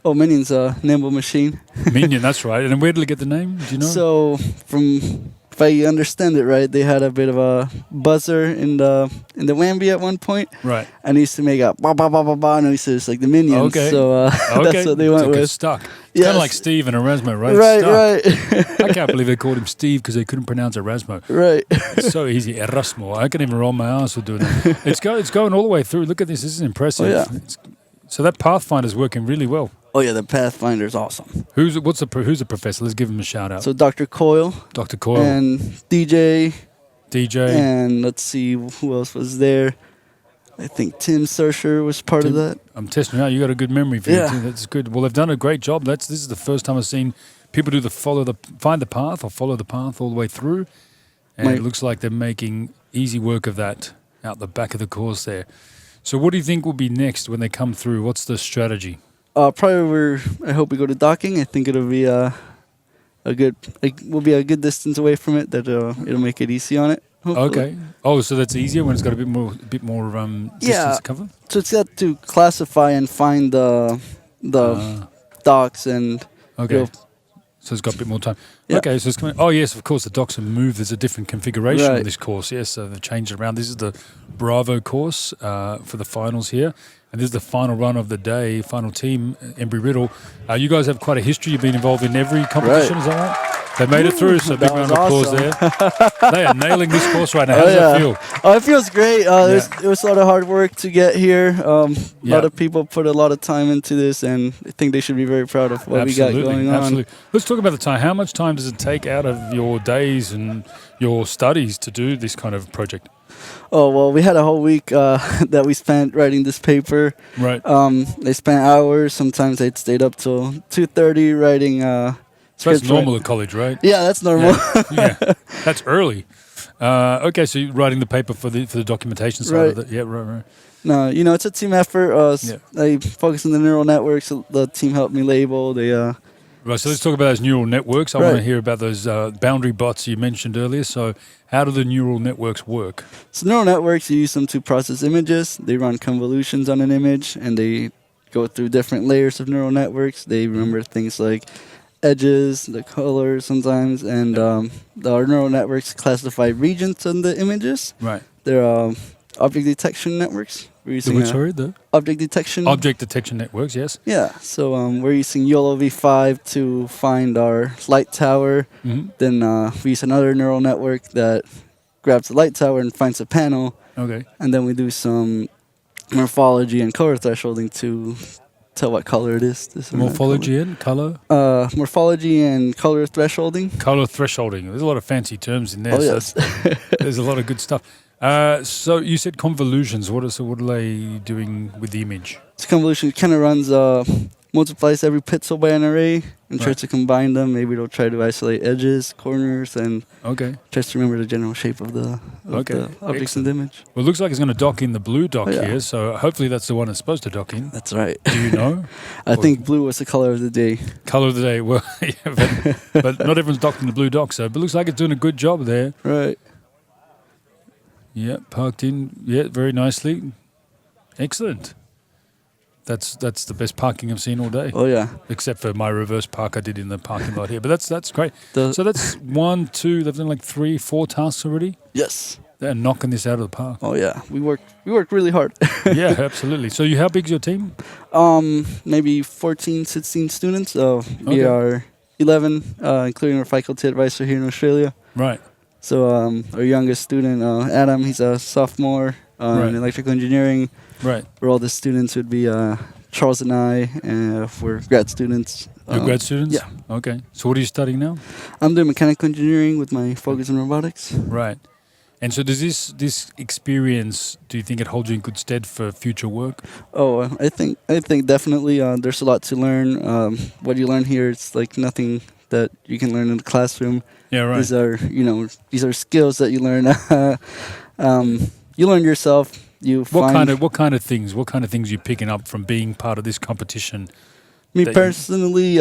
Minion's a nimble machine. Minion, that's right. And where did it get the name? Do you know? So, if I understand it right, they had a bit of a buzzer in the WAMB at one point, right. and it used to make a ba ba ba ba ba, and it used to just like the Minions. Okay. So Okay. that's what they went So it gets with. stuck. It's Yes. kind of like Steve and Erasmo, right? Right, Stuck. I can't believe they called him Steve because they couldn't pronounce Erasmo. right. It's so easy. Erasmo. I can even roll my ass with doing that. It's going all the way through. Look at this. This is impressive. Oh, yeah. So that Pathfinder's working really well. Oh yeah, the Pathfinder's awesome. Who's the professor? Let's give him a shout out. So Dr. Coyle Dr. Coyle, and DJ, DJ. and let's see who else was there. I think Tim Sersher was part of that. I'm testing you out. You got a good memory for Yeah. you too. That's good. Well, they've done a great job. This is the first time I've seen people do find the path or follow the path all the way through, and Right. it looks like they're making easy work of that out the back of the course there. So, what do you think will be next when they come through? What's the strategy? Probably I hope we go to docking. I think it'll be we'll be a good distance away from it. That it'll make it easy on it. Hopefully. Okay. Oh, so that's easier when it's got a bit more distance Yeah. to cover. So it's got to classify and find the docks and Okay. You'll- So it's got a bit more time. Yeah. Okay, so it's coming. Oh yes, of course the docks have moved. There's a different configuration on Right. this course. Yes, so they've changed it around. This is the Bravo course for the finals here. and this is the final run of the day, final team, Embry Riddle. You guys have quite a history. You've been involved in every competition, is that right? They made it through, so big round of applause there. They are nailing this course right now. How does that feel? Oh, it feels great. It was a lot of hard work to get here. A lot of people put a lot of time into this, and I think they should be very proud of what we got going on. Absolutely. Let's talk about the time. How much time does it take out of your days and your studies to do this kind of project? Oh, well, we had a whole week that we spent writing this paper. Right. They spent hours. Sometimes they'd stayed up till 2:30 writing. So that's normal at college, right? Yeah, that's normal. Yeah, that's early. Okay, so you're writing the paper for the documentation side of it. Yeah, right. No, it's a team effort. I focus on the neural networks. The team helped me label. Right, so let's talk about those neural networks. I want to hear about those boundary bots you mentioned earlier. So how do the neural networks work? So neural networks, you use them to process images. They run convolutions on an image, and they go through different layers of neural networks. They remember things like edges, the colors sometimes, and our neural networks classify regions on the images. Right. They're object detection networks. We're using the object detection. Object detection networks, yes. Yeah. So we're using YOLO V5 to find our light tower. Mm-hmm. Then we use another neural network that grabs the light tower and finds a panel. Okay. And then we do some morphology and color thresholding to tell what color it is. Morphology and color? Morphology and color thresholding. Color thresholding. There's a lot of fancy terms in there. Oh, yes. There's a lot of good stuff. So you said convolutions. What are they doing with the image? This convolution kind of runs, multiplies every pixel by an array and tries to combine them. Maybe it'll try to isolate edges, corners, and tries to remember the general shape of the objects in the image. Well, it looks like it's going to dock in the blue dock here, so hopefully that's the one it's supposed to dock in. That's right. Do you know? I think blue was the color of the day. Color of the day. Well, yeah, but not everyone's docked in the blue dock, so but it looks like it's doing a good job there. Right. Yeah, parked in. Yeah, very nicely. Excellent. That's the best parking I've seen all day. Oh yeah. Except for my reverse park I did in the parking lot here, but that's great. So that's 1, 2. They've done like 3, 4 tasks already. Yes. They're knocking this out of the park. Oh yeah, we work really hard. Yeah, absolutely. So how big's your team? Maybe 14, 16 students. We are 11, including our faculty advisor here in Australia. Right. So our youngest student, Adam, he's a sophomore in electrical engineering. Right. Where all the students would be Charles and I, and we're grad students. You're grad students? Yeah. Okay. So what are you studying now? I'm doing mechanical engineering with my focus on robotics. Right. And so does this experience, do you think it holds you in good stead for future work? Oh, I think definitely. There's a lot to learn. What you learn here, it's like nothing that you can learn in the classroom. Yeah, right. These are skills that you learn. You learn yourself. What kind of things are you picking up from being part of this competition? Me personally,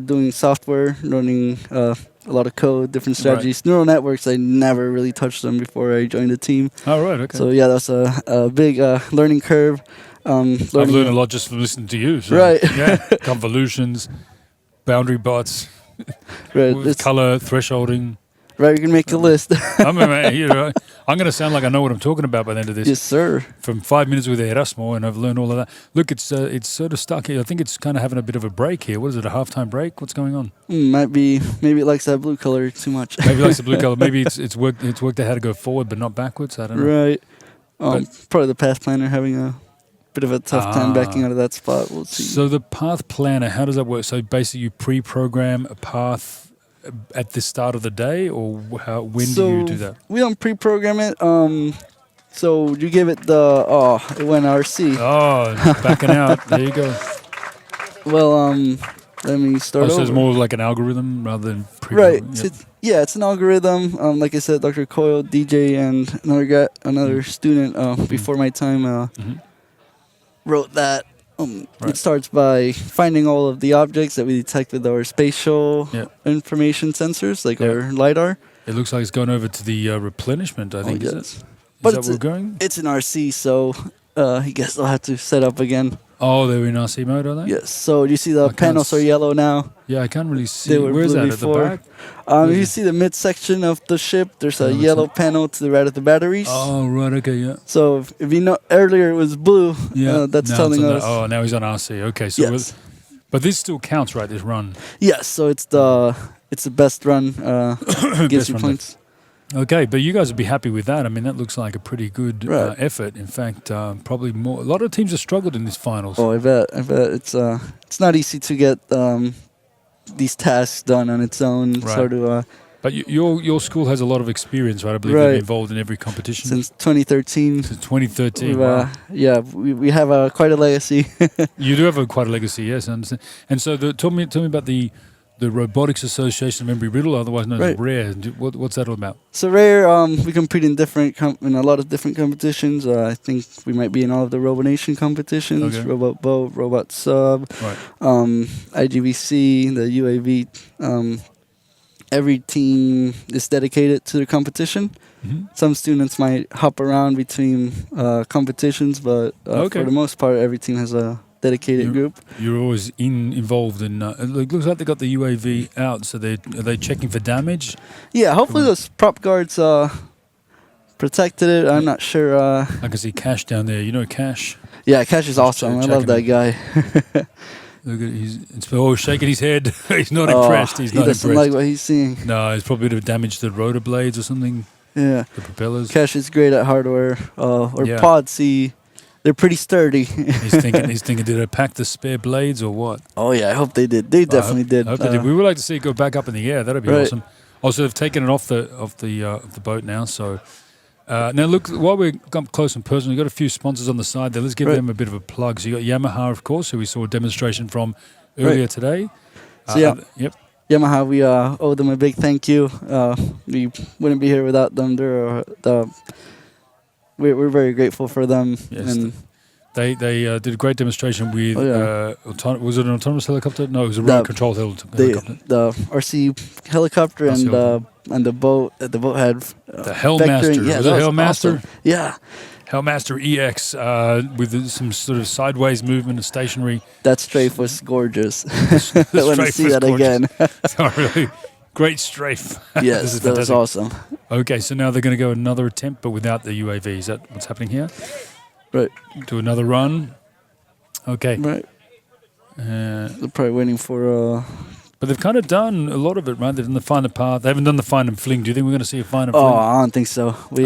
doing software, learning a lot of code, different strategies. Neural networks, I never really touched them before I joined the team. Oh, right, okay. So yeah, that's a big learning curve. I've learned a lot just from listening to you. So, right. Yeah. Convolutions, boundary bots, color thresholding. Right, you can make a list. I'm going to sound like I know what I'm talking about by the end of this. Yes, sir. From 5 minutes with Erasmo, and I've learned all of that. Look, it's sort of stuck here. I think it's kind of having a bit of a break here. What is it, a halftime break? What's going on? Maybe it likes that blue color too much. Maybe it likes the blue color. Maybe it's worked out how to go forward but not backwards. I don't know. Right. Probably the path planner having a bit of a tough time backing out of that spot. We'll see. So the path planner, how does that work? So basically you pre-program a path at the start of the day, or when do you do that? We don't pre-program it. So you give it it went RC. Oh, backing out. There you go. Well, let me start over. So it's more like an algorithm rather than pre-program. Right. Yep. It's an algorithm. Like I said, Dr. Coyle, DJ, and another student before my time wrote that. It starts by finding all of the objects that we detect with our spatial information sensors, like our LiDAR. It looks like it's going over to the replenishment, I think, is it? Is But that where we're going? It's an RC, so I guess they'll have to set up again. Oh, they're in RC mode, are they? Yes. So you see the can't panels are yellow now. Yeah, I can't really see. They were Where's blue that, before. at the back? You see the midsection of the ship. There's a what's yellow that? panel to the right of the batteries. Oh, right, okay, yeah. So if you know earlier it was blue, Yeah, that's now telling it's on us. Oh, now he's on RC. Okay, so Yes. but this still counts, right? This run. Yes. So it's the best run. Gives Best you run points. Okay, but you guys would be happy with that. I mean, that looks like a pretty good Right. effort. In fact, probably more. A lot of teams have struggled in this finals. Oh, I bet. It's not easy to get these tasks done on its own. Right. Sort of But your school has a lot of experience, right? I believe they've Right. been involved in every competition since 2013. since 2013. We've, Wow. yeah, we have quite a legacy. You do have quite a legacy, yes, I understand. And so, tell me about the Robotics Association of Embry Riddle, otherwise known as Right. RARE. What's that all about? So Rare, we compete in in a lot of different competitions. I think we might be in all of the RoboNation competitions, Okay. Robot Boat, Robot Sub, Right. IGVC, the UAV. Every team is dedicated to the competition. Mhm. Some students might hop around between competitions, but Okay. for the most part, every team has a dedicated group. You're always involved in. It looks like they got the UAV out, so are they checking for damage? Yeah, hopefully those prop guards protected it. I'm not sure. I can see Cash down there. You know Cash. Yeah, Cash is Just awesome. I checking love that him. guy. Look at he's shaking his head. He's not Oh, impressed. He's he not doesn't impressed. like what he's seeing. No, it's probably a bit of damage to the rotor blades or something. Yeah, The propellers. Cash is great at hardware. Or Yeah. pods. They're pretty sturdy. He's thinking, did I pack the spare blades or what? Oh yeah, I hope they did. They definitely did. I hope they did. We would like to see it go back up in the air. That'd be Right. awesome. Also, they've taken it off the boat now. So now look, while we're up close and personal, we've got a few sponsors on the side there. Let's give Right. them a bit of a plug. So you got Yamaha, of course, who we saw a demonstration from earlier Right. today. So, yeah. Yep. Yamaha, we owe them a big thank you. We wouldn't be here without them. We're very grateful for them. Yes. And They did a great demonstration with Oh, yeah. was it an autonomous helicopter? No, it was a The- remote controlled helicopter. the RC helicopter RC and the boat. The boat had The Hellmaster. vectoring. Yeah, was that it Hellmaster? awesome. Yeah, Hellmaster EX with some sort of sideways movement and stationary. that strafe was gorgeous. I The want to strafe see was that gorgeous. again. Oh, really? Great strafe. This Yes, is that was fantastic. awesome. Okay, so now they're going to go another attempt, but without the UAV. Is that what's happening here? Right, Do another run. Okay. right. Uh, They're probably waiting for. but they've kind of done a lot of it, right? They've done the find a path. They haven't done the find and fling. Do you think we're going to see a find and Oh, fling? I don't think so. We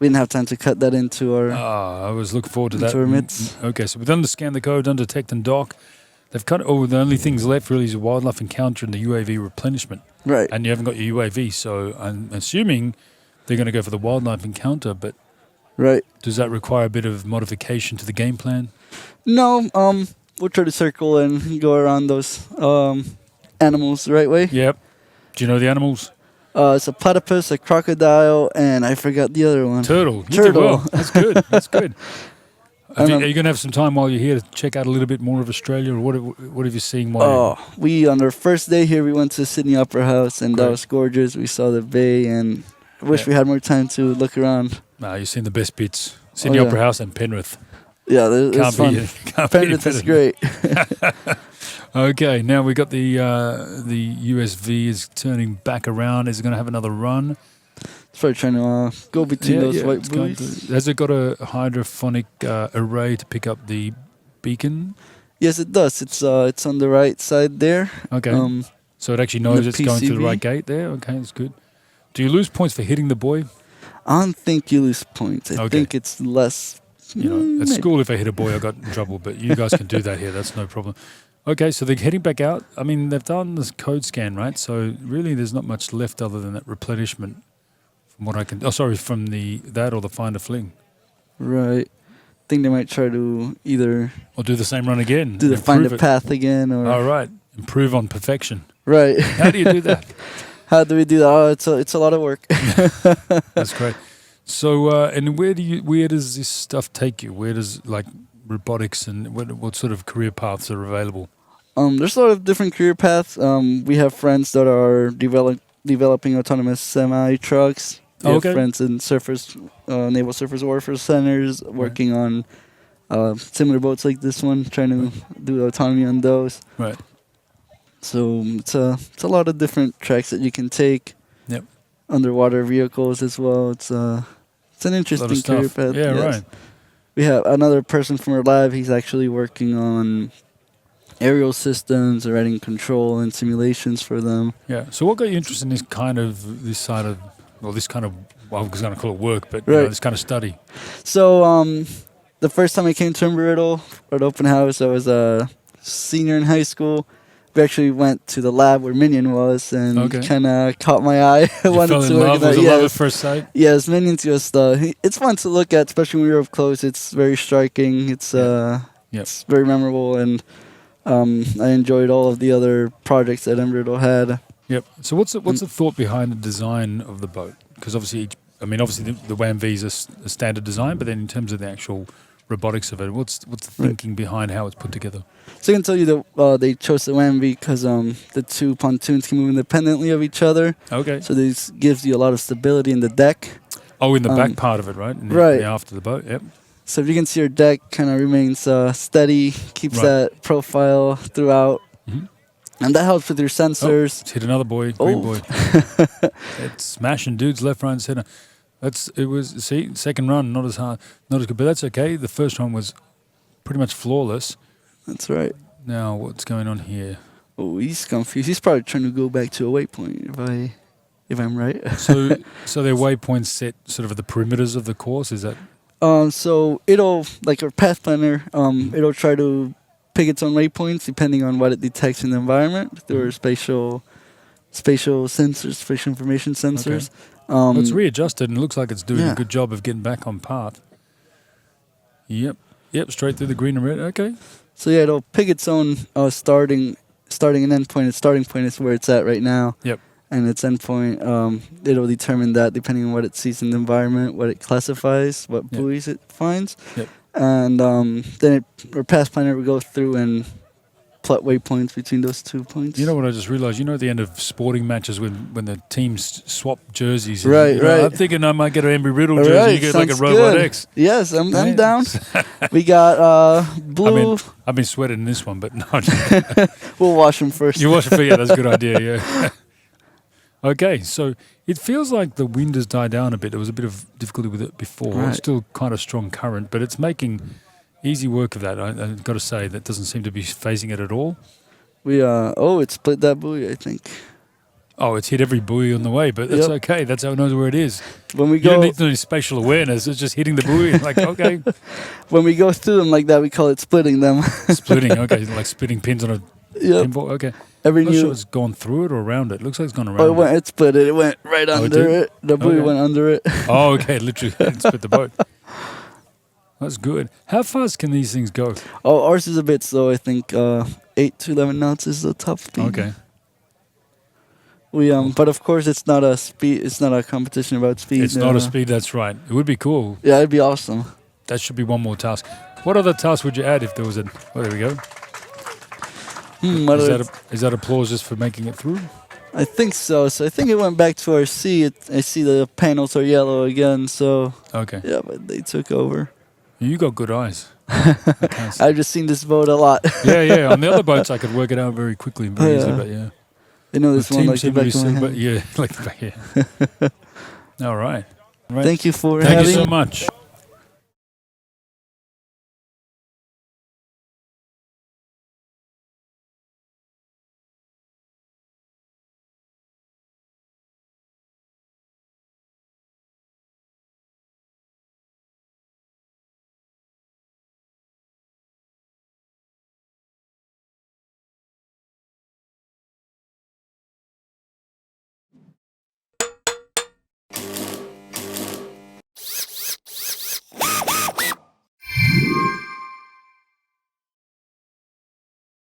didn't have time to cut that into our. I was looking forward to Into that. our midst. Okay, so we've done the scan the code, done detect and dock. They've cut. Oh, the only things left really is a wildlife encounter and the UAV replenishment. Right. And you haven't got your UAV, so I'm assuming they're going to go for the wildlife encounter. But Right. does that require a bit of modification to the game plan? No. We'll try to circle and go around those animals the right way. Yep. Do you know the animals? It's a platypus, a crocodile, and I forgot the other one. Turtle. You did Turtle. well. That's good. That's good. Are you And, going to have some time while you're here to check out a little bit more of Australia, or what have you seen while Oh, we on our first day here, we went to Sydney Opera House, and that Great. was gorgeous. We saw the bay, and I wish Yeah. we had more time to look around. No, you've seen the best bits. Sydney yeah. Opera House and Penrith. Yeah, it was fun. Can't beat Penrith is Penrith. great. Okay, now we got the USV is turning back around. Is it going to have another run? It's probably trying to go between those white it's going buoys. has it got a hydrophonic array to pick up the beacon? Yes, it does. It's on the right side there. Okay, so it actually knows the it's going through the PCB. right gate there. Okay, that's good. Do you lose points for hitting the buoy? I don't think you lose points. I Okay. think it's less. You know, at maybe. school, if I hit a boy, I got in trouble. But you guys can do that here. That's no problem. Okay, so they're heading back out. I mean, they've done this code scan, right? So really, there's not much left other than that replenishment. From what I can, from that or the find a fling, Right. I think they might try to either or do the same run again. do the find improve a it. path again, or All right, improve on perfection. right. How do you do that? How do we do that? Oh, it's a lot of work. That's great. So, and where does this stuff take you? Where does robotics and what sort of career paths are available? There's a lot of different career paths. We have friends that are developing autonomous semi trucks. We have Okay. friends in naval surface warfare centers working on similar boats like this one, trying to do autonomy on those. Right. So it's a lot of different tracks that you can take. Yep. Underwater vehicles as well. It's an A lot interesting of career stuff. path. Yeah, yes. right. We have another person from our lab. He's actually working on aerial systems, writing control and simulations for them. Yeah. So what got you interested in this kind of, well, I was going to call it work, but Right. this kind of study? So the first time I came to Riddle at open house, I was a senior in high school. We actually went to the lab where Minion was and Okay. kind of caught my eye. I You wanted fell to in work love? in Was that. it love at Yes. first sight? Yes, Minion's just it's fun to look at, especially when you're up close. It's very striking. It's very memorable, and I enjoyed all of the other projects that Embry had. Yep. So what's the thought behind the design of the boat? Because obviously the WAM-V is a standard design, but then in terms of the actual robotics of it, what's the thinking behind how it's put together? So I can tell you that they chose the WAM-V because the two pontoons can move independently of each other. Okay. So this gives you a lot of stability in the deck. Oh, in the back part of it, right? Right. After the boat, yep. So if you can see your deck kind of remains steady, keeps Right. that profile throughout. Mhm. And that helps with your sensors. Let's hit another boy, green Oh. boy. It's smashing dudes left, right, and center. Second run, not as good, but that's okay. The first one was pretty much flawless. That's right. Now, what's going on here? Oh, he's confused. He's probably trying to go back to a waypoint, if I'm right. So their waypoints set sort of at the perimeters of the course. Is that So it'll, like a path planner, it'll try to pick its own waypoints depending on what it detects in the environment through spatial sensors, spatial information sensors. well, it's readjusted and it looks like it's doing a Yeah. good job of getting back on path. Yep, straight through the green and red. Okay. So yeah, it'll pick its own starting and end point. Its starting point is where it's at right now. Yep. And its end point, it'll determine that depending on what it sees in the environment, what it classifies, what buoys it finds. Yep. And then our path planner will go through and plot waypoints between those 2 points. You know what I just realised? You know at the end of sporting matches when the teams swap jerseys. Right, right. I'm thinking I might get an Embry Riddle All jersey. right, You get like a sounds RobotX. good. Yes, I'm Yeah. down. We got blue. I've been sweating in this one, but no. We'll wash them first. You watch it for that's a good idea. Yeah. Okay, so it feels like the wind has died down a bit. There was a bit of difficulty with it before. Right. It's still kind of strong current, but it's making easy work of that. I've got to say that doesn't seem to be phasing it at all. We it split that buoy, I think. Oh, it's hit every buoy on the way, but that's Yep. okay. That's how it knows where it is. When we You don't go need any spatial awareness. It's just hitting the buoy. Like, okay, when we go through them like that, we call it splitting them. splitting. Okay, like splitting pins on a Yep. pinball. Okay. Every I'm not sure new it's gone through it or around it. Looks like it's gone around it split it. It went right Oh, it under did? it. The buoy Okay. went under it. Oh, okay. Literally it split the boat. That's good. How fast can these things go? Oh, ours is a bit slow. I think 8 to 11 knots is the top speed. Okay. We but of course it's not a speed. It's not a competition about speed. It's not a speed, that's right. It would be cool. Yeah, it'd be awesome. That should be one more task. What other task would you add if there was a... Oh, there we go. What Is other- that applause just for making it through? I think so. So I think it went back to our C. I see the panels are yellow again. So Okay. yeah, but they took over. You got good eyes. I can't see. I've just seen this boat a lot. Yeah. On the other boats, I could work it out very quickly and very Oh, easy, yeah. but yeah. I know this The one team like the seemed to back be of my so- hand. but yeah, like the back, yeah. All right. Thank you for Thank having you so much.